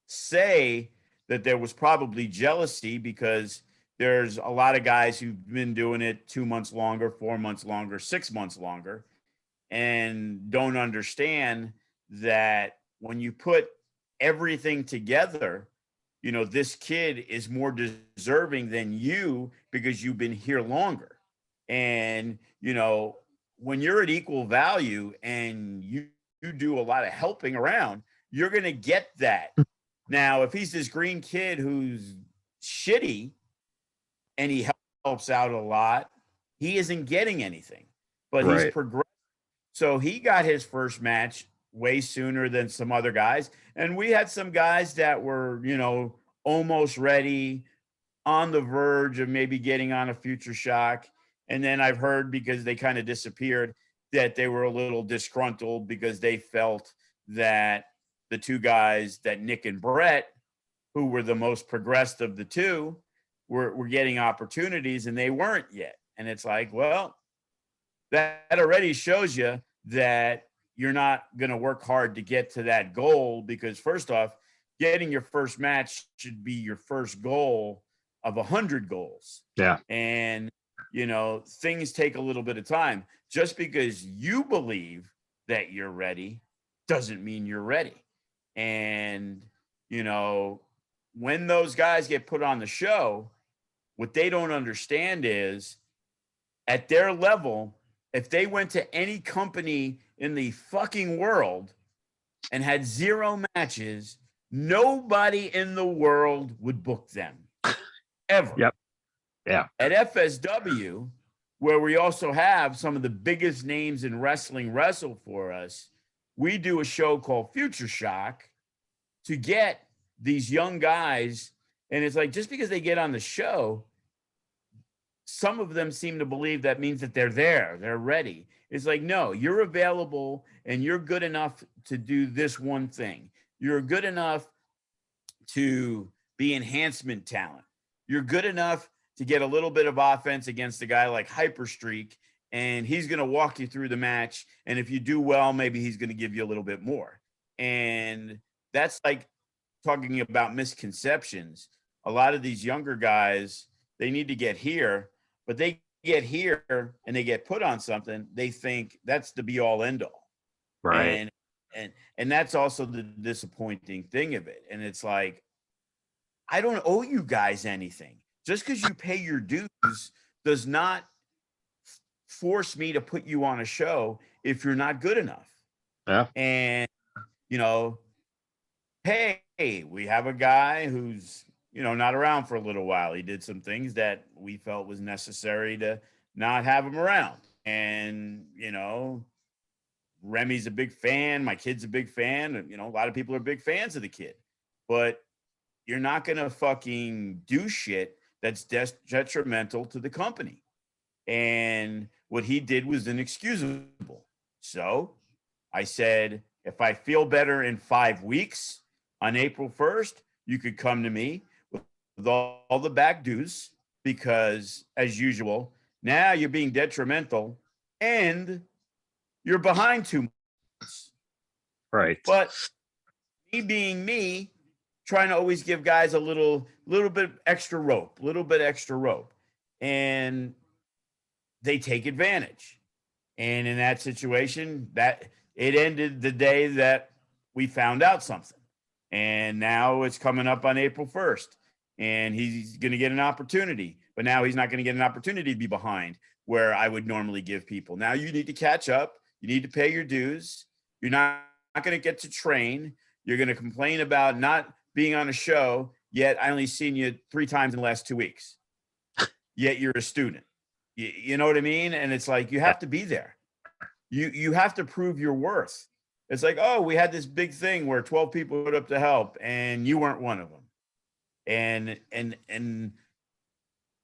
say that there was probably jealousy because there's a lot of guys who've been doing it 2 months longer, 4 months longer, 6 months longer, and don't understand that when you put everything together, this kid is more deserving than you because you've been here longer. And, when you're at equal value and you do a lot of helping around, you're going to get that. Now, if he's this green kid who's shitty and he helps out a lot, he isn't getting anything, but he's progressed. So he got his first match way sooner than some other guys. And we had some guys that were, almost ready, on the verge of maybe getting on a Future Shock. And then I've heard, because they kind of disappeared, that they were a little disgruntled because they felt that the two guys, that Nick and Brett, who were the most progressed of the two, were getting opportunities and they weren't yet. And it's like, well, that already shows you that you're not going to work hard to get to that goal, because first off, getting your first match should be your first goal of 100 goals. Yeah. And, things take a little bit of time. Just because you believe that you're ready doesn't mean you're ready. And, when those guys get put on the show, what they don't understand is at their level, if they went to any company in the fucking world and had 0 matches, nobody in the world would book them ever. Yep. Yeah. At FSW, where we also have some of the biggest names in wrestling wrestle for us, we do a show called Future Shock to get these young guys. And it's like, just because they get on the show, some of them seem to believe that means that they're there, they're ready. It's like, no, you're available and you're good enough to do this one thing. You're good enough to be enhancement talent. You're good enough to get a little bit of offense against a guy like Hyperstreak, and he's going to walk you through the match. And if you do well, maybe he's going to give you a little bit more. And that's like talking about misconceptions. A lot of these younger guys, they need to get here, but they get here and they get put on something. They think that's the be all end all. Right. And that's also the disappointing thing of it. And it's like, I don't owe you guys anything. Just because you pay your dues does not force me to put you on a show if you're not good enough. Yeah. And, hey, we have a guy who's, not around for a little while. He did some things that we felt was necessary to not have him around. And, Remy's a big fan. My kid's a big fan. A lot of people are big fans of the kid. But you're not going to fucking do shit that's detrimental to the company. And what he did was inexcusable. So I said, if I feel better in 5 weeks on April 1st, you could come to me with all the back dues, because as usual, now you're being detrimental and you're behind 2 months. Right. But me being me, trying to always give guys a little bit extra rope, and they take advantage. And in that situation, that it ended the day that we found out something. And now it's coming up on April 1st, and he's going to get an opportunity, but now he's not going to get an opportunity to be behind where I would normally give people. Now you need to catch up. You need to pay your dues. You're not going to get to train. You're going to complain about not being on a show, yet I only seen you 3 times in the last 2 weeks. Yet you're a student. You know what I mean? And it's like, you have to be there. You have to prove your worth. It's like, oh, we had this big thing where 12 people put up to help and you weren't one of them. And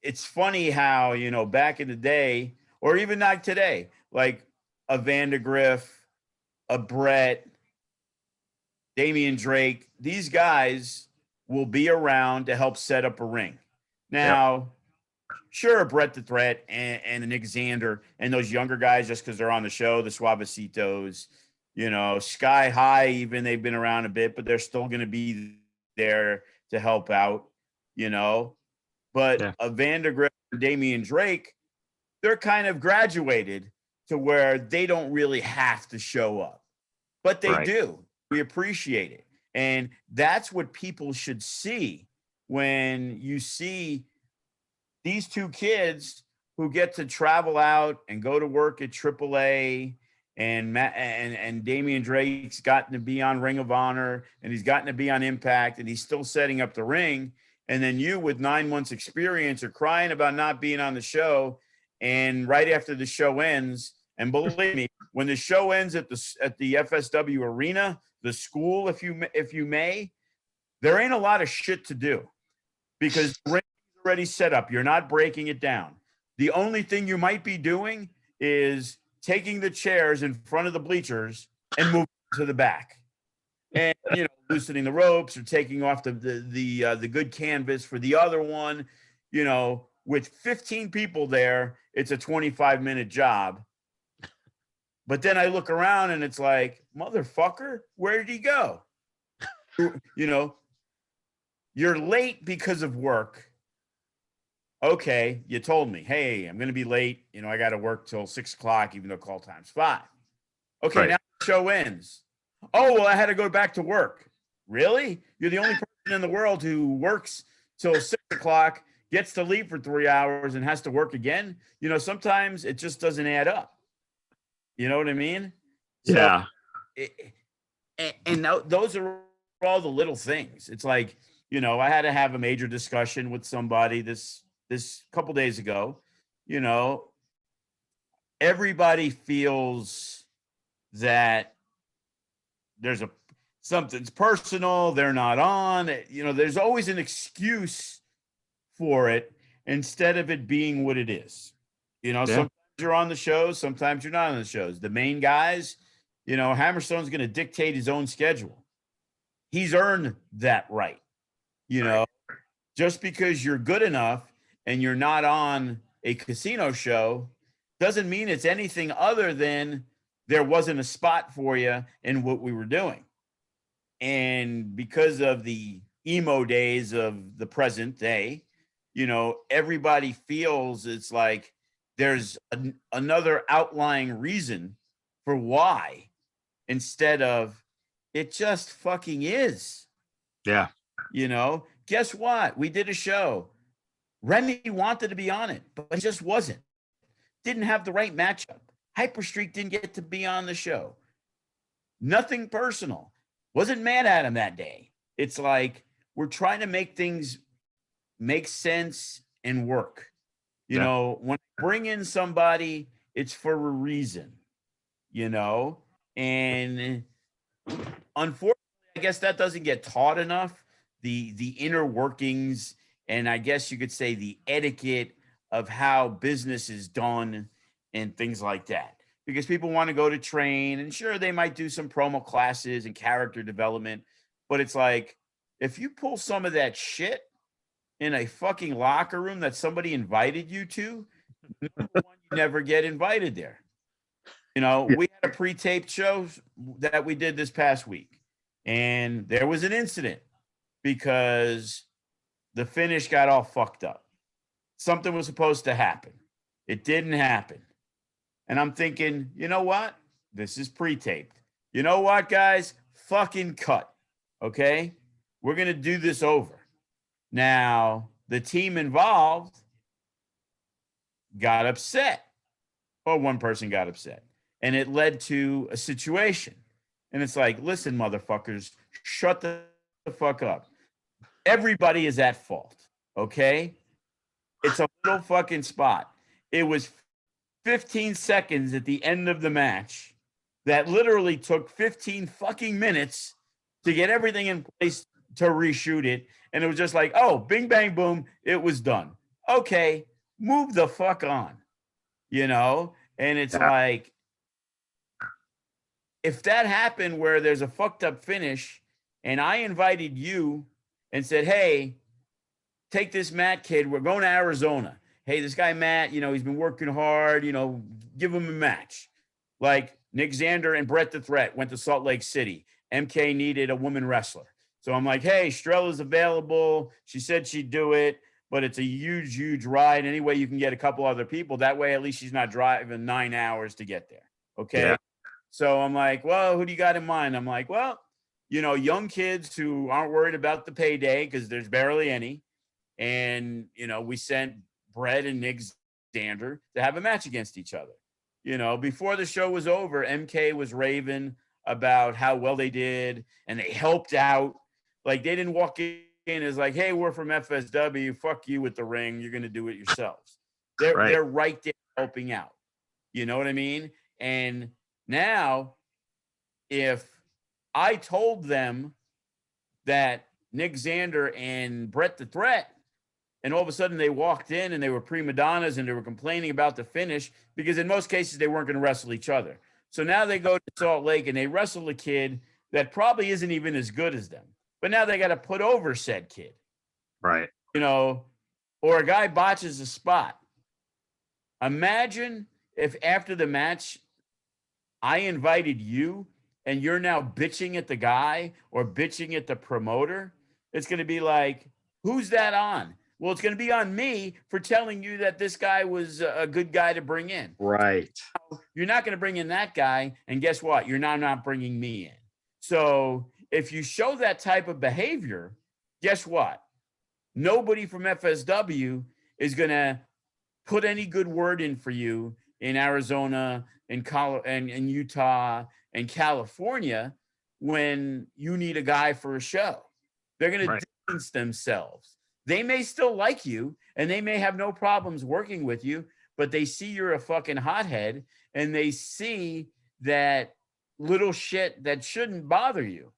it's funny how, back in the day, or even not today, like a Vandegrift, a Brett, Damian Drake, these guys will be around to help set up a ring. Now, sure, Brett the Threat and Nick Xander and those younger guys, just because they're on the show, the Suavecitos, Sky High, even they've been around a bit, but they're still going to be there to help out, But a Vandegrift and Damian Drake, they're kind of graduated to where they don't really have to show up, but they do. We appreciate it. And that's what people should see when you see these 2 kids who get to travel out and go to work at AAA, and Damian Drake's gotten to be on Ring of Honor, and he's gotten to be on Impact, and he's still setting up the ring. And then you, with 9 months experience, are crying about not being on the show. And right after the show ends, and believe me, when the show ends at the FSW Arena, the school, if you may, there ain't a lot of shit to do, because the ring is already set up. You're not breaking it down. The only thing you might be doing is taking the chairs in front of the bleachers and moving to the back, and loosening the ropes or taking off the good canvas for the other one. With 15 people there, it's a 25-minute job. But then I look around and it's like, motherfucker, where did he go? You're late because of work. Okay, you told me, hey, I'm going to be late. I got to work till 6 o'clock, even though call time's 5. Okay, now the show ends. Oh, well, I had to go back to work. Really? You're the only person in the world who works till 6 o'clock, gets to leave for 3 hours, and has to work again? Sometimes it just doesn't add up. You know what I mean? So, Yeah. those are all the little things. It's like, I had to have a major discussion with somebody this couple days ago. Everybody feels that there's something's personal, they're not on. There's always an excuse for it instead of it being what it is. Sometimes you're on the shows, sometimes you're not on the shows. The main guys, Hammerstone's going to dictate his own schedule. He's earned that right. Just because you're good enough and you're not on a casino show doesn't mean it's anything other than there wasn't a spot for you in what we were doing. And because of the emo days of the present day, everybody feels it's like there's another outlying reason for why, instead of it just fucking is. Yeah. Guess what? We did a show. Remy wanted to be on it, but he just wasn't. Didn't have the right matchup. Hyperstreak didn't get to be on the show. Nothing personal. Wasn't mad at him that day. It's like we're trying to make things make sense and work. When I bring in somebody, it's for a reason, and unfortunately, I guess that doesn't get taught enough. The inner workings, and I guess you could say the etiquette of how business is done and things like that. Because people want to go to train, and sure, they might do some promo classes and character development, but it's like, if you pull some of that shit in a fucking locker room that somebody invited you to, number one, you never get invited there. We had a pre-taped show that we did this past week, and there was an incident because the finish got all fucked up. Something was supposed to happen. It didn't happen. And I'm thinking, you know what? This is pre-taped. You know what, guys? Fucking cut. Okay? We're going to do this over. Now, the team involved got upset. Or one person got upset. And it led to a situation. And it's like, listen, motherfuckers, shut the fuck up. Everybody is at fault. Okay? It's a little fucking spot. It was 15 seconds at the end of the match that literally took 15 fucking minutes to get everything in place to reshoot it. And it was just like, oh, bing, bang, boom, it was done. Okay, move the fuck on, And it's like, if that happened where there's a fucked up finish and I invited you and said, hey, take this Matt kid, we're going to Arizona. Hey, this guy, Matt, he's been working hard, give him a match. Like Nick Xander and Brett the Threat went to Salt Lake City. MK needed a woman wrestler. So I'm like, hey, Strella's available. She said she'd do it, but it's a huge, huge ride. Anyway, you can get a couple other people. That way, at least she's not driving 9 hours to get there. Okay. Yeah. So I'm like, well, who do you got in mind? I'm like, well, young kids who aren't worried about the payday because there's barely any. And, we sent Brett and Nick Xander to have a match against each other. Before the show was over, MK was raving about how well they did and they helped out. Like, they didn't walk in as like, hey, we're from FSW, fuck you with the ring, you're going to do it yourselves. They're right there helping out. You know what I mean? And now, if I told them that Nick Xander and Brett the Threat, and all of a sudden they walked in and they were prima donnas and they were complaining about the finish, because in most cases they weren't going to wrestle each other. So now they go to Salt Lake and they wrestle a kid that probably isn't even as good as them. But now they got to put over said kid. Right. Or a guy botches a spot. Imagine if after the match I invited you and you're now bitching at the guy or bitching at the promoter. It's going to be like, who's that on? Well, it's going to be on me for telling you that this guy was a good guy to bring in. Right. You're not going to bring in that guy. And guess what? You're not bringing me in. So if you show that type of behavior, guess what? Nobody from FSW is going to put any good word in for you in Arizona, in Utah and California when you need a guy for a show. They're going to distance themselves. They may still like you and they may have no problems working with you, but they see you're a fucking hothead and they see that little shit that shouldn't bother you.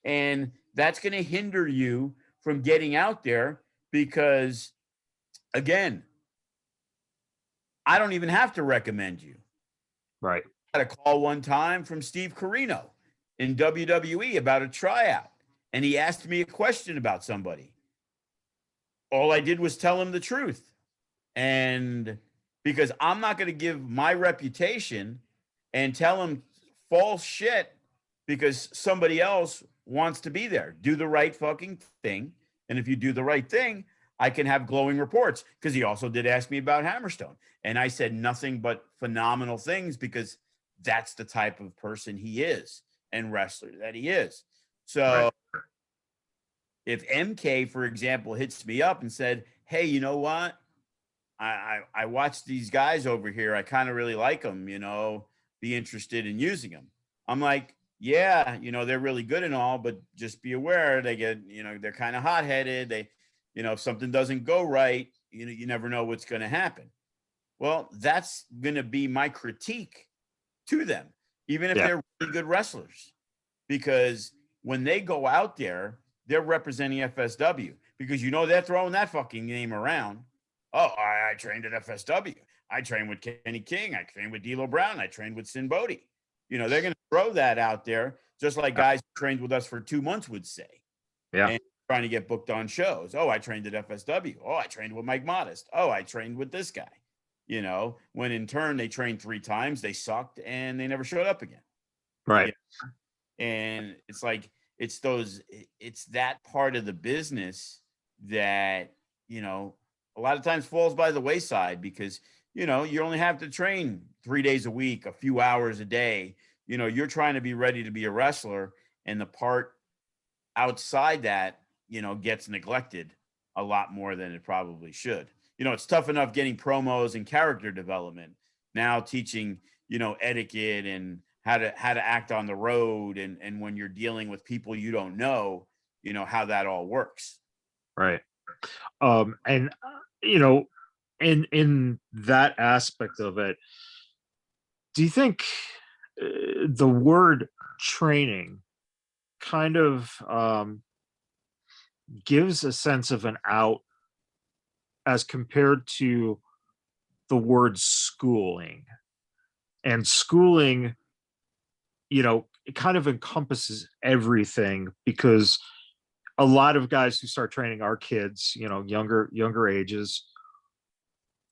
And that's going to hinder you from getting out there because, again, I don't even have to recommend you. Right. I got a call one time from Steve Corino in WWE about a tryout, and he asked me a question about somebody. All I did was tell him the truth. And because I'm not going to give my reputation and tell him false shit because somebody else wants to be there. Do the right fucking thing. And if you do the right thing, I can have glowing reports, because he also did ask me about Hammerstone. And I said nothing but phenomenal things because that's the type of person he is and wrestler that he is. So if MK, for example, hits me up and said, hey, you know what? I watched these guys over here. I kind of really like them, you know, be interested in using them. I'm like, yeah, you know, they're really good and all, but just be aware they get, you know, they're kind of hot-headed. They, you know, if something doesn't go right, you know, you never know what's going to happen. Well, that's going to be my critique to them, even if they're really good wrestlers, because when they go out there, they're representing FSW, because, you know, they're throwing that fucking name around. Oh, I trained at FSW. I trained with Kenny King. I trained with D'Lo Brown. I trained with Sin Bodhi. You know, they're going to throw that out there, just like guys who trained with us for 2 months would say. Yeah. And trying to get booked on shows. Oh, I trained at FSW. Oh, I trained with Mike Modest. Oh, I trained with this guy. You know, when in turn they trained 3 times, they sucked and they never showed up again. Right. You know? And it's like, it's that part of the business that, you know, a lot of times falls by the wayside because, you know, you only have to train 3 days a week, a few hours a day. You know, you're trying to be ready to be a wrestler, and the part outside that, you know, gets neglected a lot more than it probably should. You know, it's tough enough getting promos and character development. Now teaching, you know, etiquette and how to act on the road, and when you're dealing with people you don't know, you know, how that all works. Right. And you know, in that aspect of it, do you think the word training kind of gives a sense of an out as compared to the word schooling? And schooling, you know, it kind of encompasses everything, because a lot of guys who start training are kids, you know, younger ages,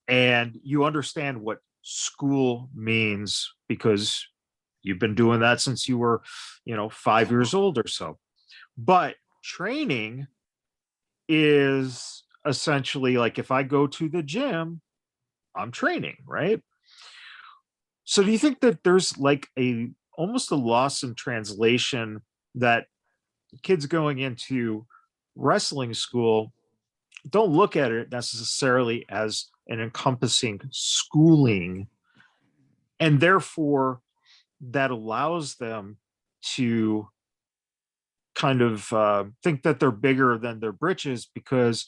and you understand what school means because you've been doing that since you were, you know, 5 years old or so. But training is essentially like, if I go to the gym, I'm training, right? So do you think that there's like almost a loss in translation, that kids going into wrestling school don't look at it necessarily as an encompassing schooling, and therefore that allows them to kind of think that they're bigger than their britches, because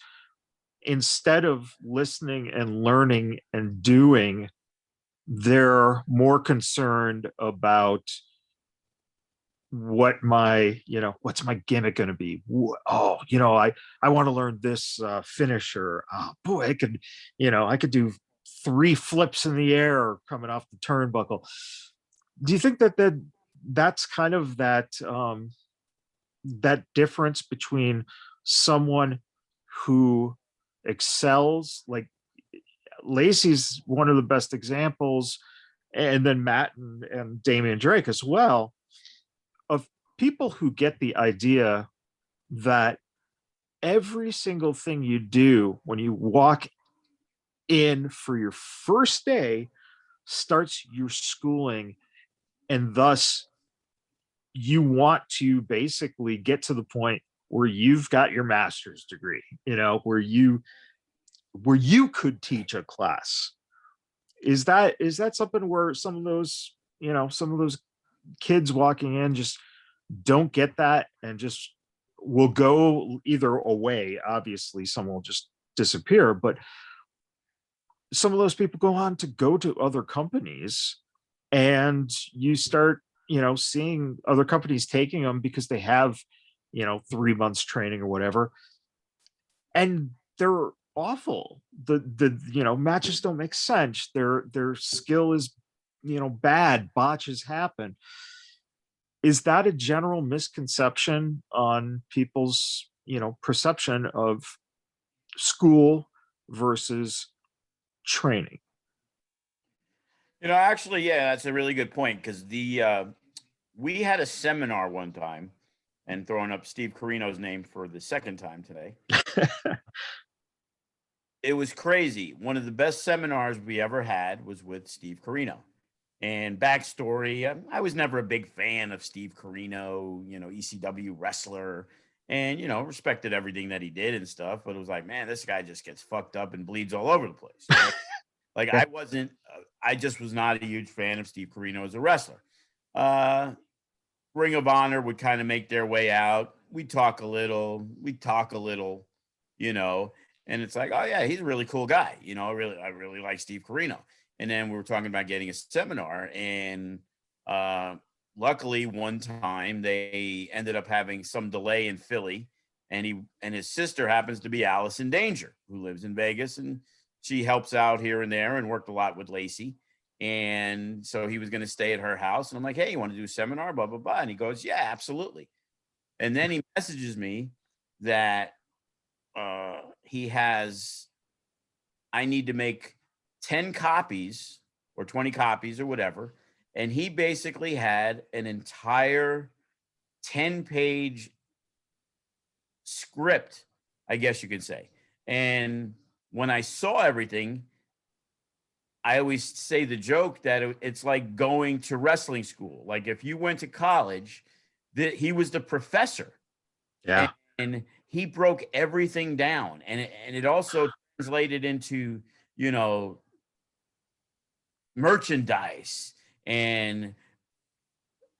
instead of listening and learning and doing, they're more concerned about what's my gimmick going to be. Oh, you know, I want to learn this finisher. Oh boy, I could do 3 flips in the air coming off the turnbuckle. Do you think that's kind of that that difference between someone who excels, like Lacey's one of the best examples, and then Matt and Damian Drake as well, of people who get the idea that every single thing you do when you walk in for your first day starts your schooling, and thus you want to basically get to the point where you've got your master's degree, you know, where you could teach a class. Is that something where some of those some of those kids walking in just don't get that and just will go either away. Obviously, some will just disappear, but some of those people go on to go to other companies, and you start, seeing other companies taking them because they have, 3 months training or whatever, and they're awful. The matches don't make sense. Their skill is, bad. Botches happen. Is that a general misconception on people's, perception of school versus training? Actually, yeah, that's a really good point, because we had a seminar one time, and throwing up Steve Carino's name for the second time today. It was crazy. One of the best seminars we ever had was with Steve Carino. And backstory, I was never a big fan of Steve Carino, ECW wrestler, and, respected everything that he did and stuff. But it was like, man, this guy just gets fucked up and bleeds all over the place. Like, Yeah. I just was not a huge fan of Steve Carino as a wrestler. Ring of Honor would kind of make their way out. We talk a little, and it's like, oh yeah, he's a really cool guy. I really like Steve Carino. And then we were talking about getting a seminar, and luckily one time they ended up having some delay in Philly, and his sister happens to be Allison Danger, who lives in Vegas, and she helps out here and there and worked a lot with Lacey. And so he was going to stay at her house, and I'm like, hey, you want to do a seminar, blah, blah, blah. And he goes, yeah, absolutely. And then he messages me that I need to make 10 copies or 20 copies or whatever. And he basically had an entire 10-page script, I guess you could say. And when I saw everything, I always say the joke that it's like going to wrestling school. Like, if you went to college, he was the professor. Yeah. And he broke everything down. And it also translated into, merchandise and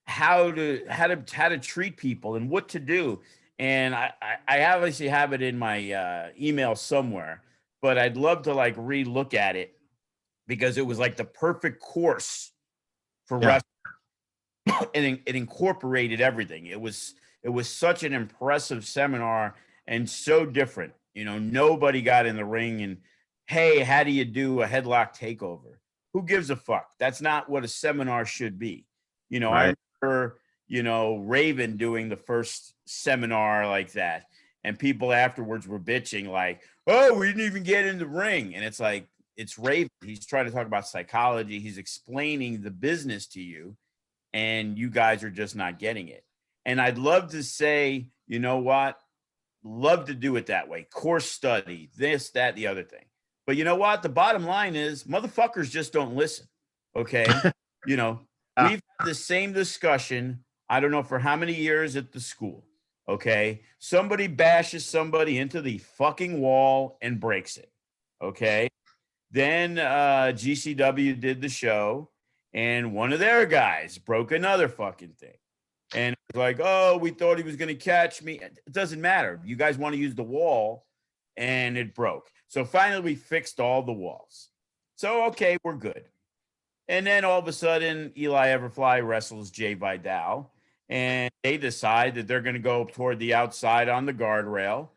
how to treat people and what to do. And I obviously have it in my email somewhere, but I'd love to re-look at it, because it was like the perfect course for wrestling. And it incorporated everything. It was such an impressive seminar, and so different. Nobody got in the ring and, hey, how do you do a headlock takeover? Who gives a fuck? That's not what a seminar should be. Right. I remember, Raven doing the first seminar like that, and people afterwards were bitching like, oh, we didn't even get in the ring. And it's like, it's Raven. He's trying to talk about psychology. He's explaining the business to you, and you guys are just not getting it. And I'd love to say, you know what? Love to do it that way. Course study, this, that, the other thing. But you know what? The bottom line is, motherfuckers just don't listen. Okay. We've had the same discussion, I don't know for how many years at the school. Okay. Somebody bashes somebody into the fucking wall and breaks it. Okay. Then GCW did the show, and one of their guys broke another fucking thing. And it was like, oh, we thought he was going to catch me. It doesn't matter. You guys want to use the wall, and it broke. So finally we fixed all the walls. So, okay, we're good. And then all of a sudden, Eli Everfly wrestles Jay Vidal, and they decide that they're going to go toward the outside on the guardrail.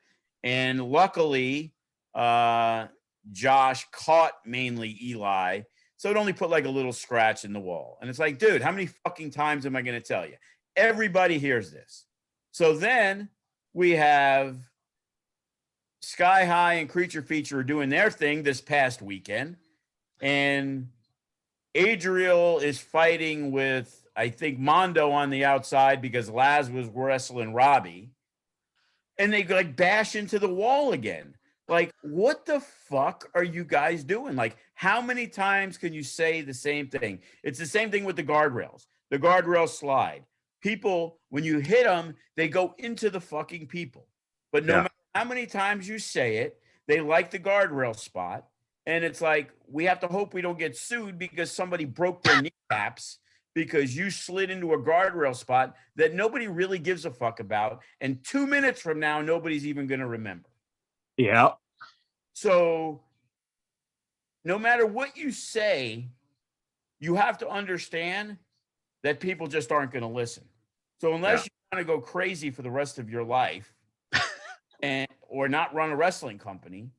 And luckily, Josh caught mainly Eli, so it only put like a little scratch in the wall. And it's like, dude, how many fucking times am I going to tell you? Everybody hears this. So then we have Sky High and Creature Feature doing their thing this past weekend, and Adriel is fighting with, I think, Mondo on the outside because Laz was wrestling Robbie, and they bash into the wall again. Like, what the fuck are you guys doing? Like, how many times can you say the same thing? It's the same thing with the guardrails. The guardrails slide. People, when you hit them, they go into the fucking people. But no matter how many times you say it, they like the guardrail spot. And it's like, we have to hope we don't get sued because somebody broke their kneecaps because you slid into a guardrail spot that nobody really gives a fuck about. And 2 minutes from now, nobody's even going to remember. Yeah. So no matter what you say, you have to understand that people just aren't going to listen. So unless you want to go crazy for the rest of your life or not run a wrestling company,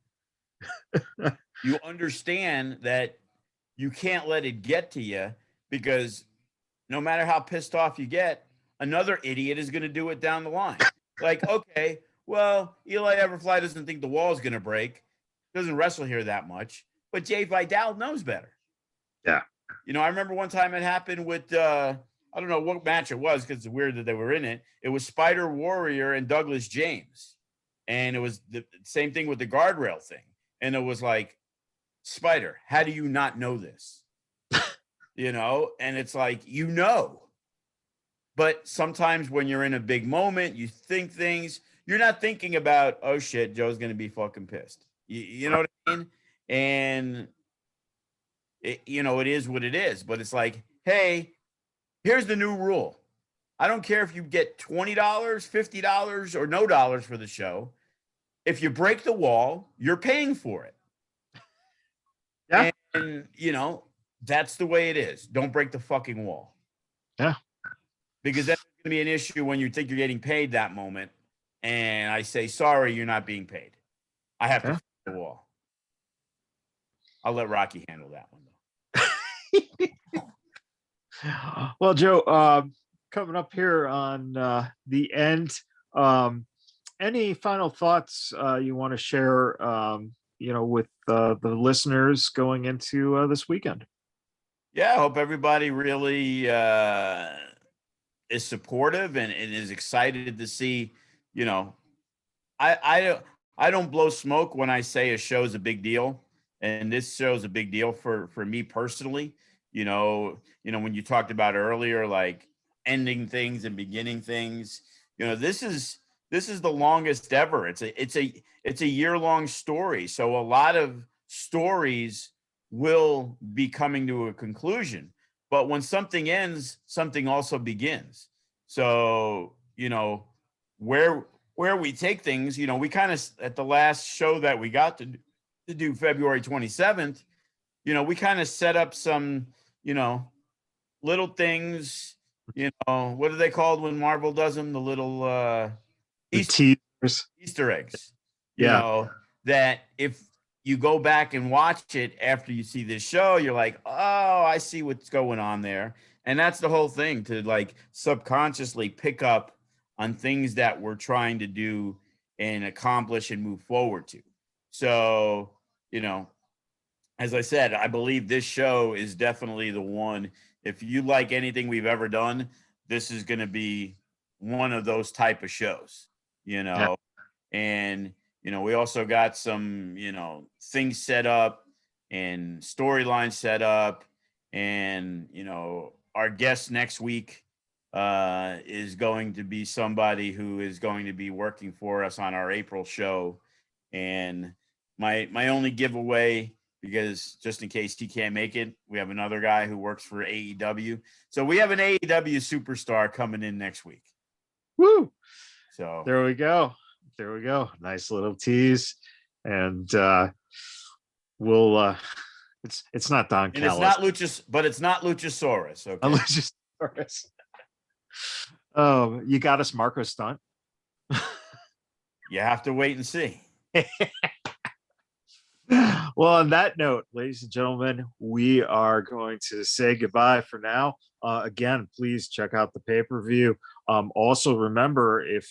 you understand that you can't let it get to you, because no matter how pissed off you get, another idiot is going to do it down the line. Like, okay, well, Eli Everfly doesn't think the wall is going to break. Doesn't wrestle here that much, but Jay Vidal knows better. Yeah. You know, I remember one time it happened with, I don't know what match it was because it's weird that they were in it. It was Spider Warrior and Douglas James. And it was the same thing with the guardrail thing. And it was like, Spider, how do you not know this? You know, and it's like, you know, but sometimes when you're in a big moment, you think things, you're not thinking about, oh shit, Joe's going to be fucking pissed. You know what I mean? And it, you know, it is what it is, but it's like, hey, here's the new rule. I don't care if you get $20, $50 or no dollars for the show. If you break the wall, you're paying for it. Yeah. And you know, that's the way it is. Don't break the fucking wall. Yeah. Because that's going to be an issue when you think you're getting paid that moment. And I say, sorry, you're not being paid. I have to fix the wall. I'll let Rocky handle that one, though. Well, Joe, coming up here on the end, any final thoughts you want to share, you know, with the listeners going into this weekend? Yeah, I hope everybody really is supportive and is excited to see, you know, I don't blow smoke when I say a show is a big deal, and this show is a big deal for me personally. You know, when you talked about earlier, like ending things and beginning things, you know, this is the longest ever. It's a year-long story, so a lot of stories will be coming to a conclusion. But when something ends, something also begins. So, you know, where we take things, you know, we kind of, at the last show that we got to do February 27th, you know, we kind of set up some, you know, little things, you know, what are they called when Marvel does them? The little Easter eggs, you know, that if you go back and watch it after you see this show, you're like, oh, I see what's going on there. And that's the whole thing, to like subconsciously pick up on things that we're trying to do and accomplish and move forward to. So, you know, as I said, I believe this show is definitely the one. If you like anything we've ever done, this is going to be one of those type of shows, you know. And you know, we also got some, you know, things set up and storylines set up. And, you know, our guest next week is going to be somebody who is going to be working for us on our April show. And my only giveaway, because just in case he can't make it, we have another guy who works for AEW. So we have an AEW superstar coming in next week. Woo! So there we go. There we go. Nice little tease. And we'll it's not Don and Callis. It's not Luchasaurus. Okay. Luchasaurus. Oh, you got us Marco Stunt. You have to wait and see. Well, on that note, ladies and gentlemen, we are going to say goodbye for now. Again, please check out the pay-per-view. Also, remember, if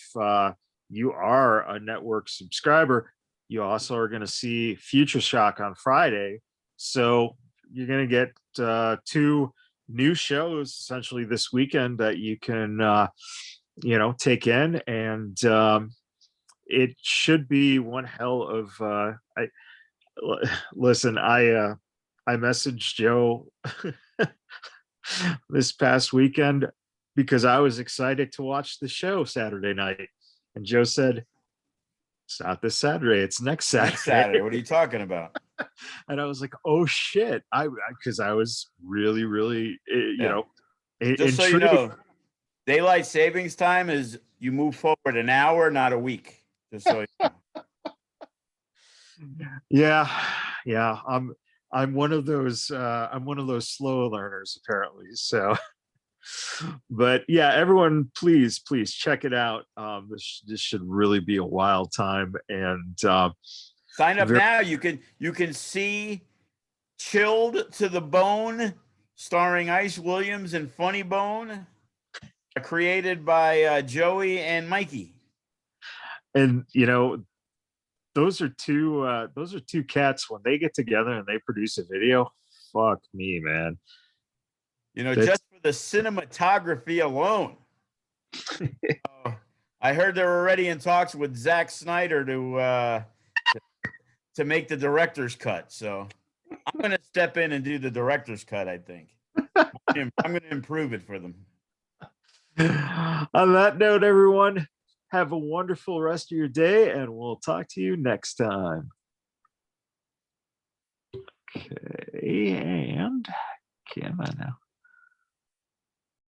you are a network subscriber, you also are going to see Future Shock on Friday. So you're going to get 2 new shows essentially this weekend that you can, you know, take in. And it should be one hell of, listen, I messaged Joe this past weekend because I was excited to watch the show Saturday night. And Joe said, it's not this Saturday, it's next Saturday. What are you talking about? And I was like, oh shit. Because I was really, really, you know, Just so you know, daylight savings time is you move forward an hour, not a week. Just so you know. Yeah, I'm one of those slow learners apparently. So, but yeah, everyone, please check it out. This should really be a wild time, and sign up now. You can see Chilled to the Bone, starring Ice Williams and Funnybone, created by Joey and Mikey. And you know, those are two cats. When they get together and they produce a video, fuck me, man. You know, just for the cinematography alone. I heard they're already in talks with Zack Snyder to make the director's cut. So I'm going to step in and do the director's cut, I think. I'm going to improve it for them. On that note, everyone, have a wonderful rest of your day, and we'll talk to you next time. Okay, and camera now.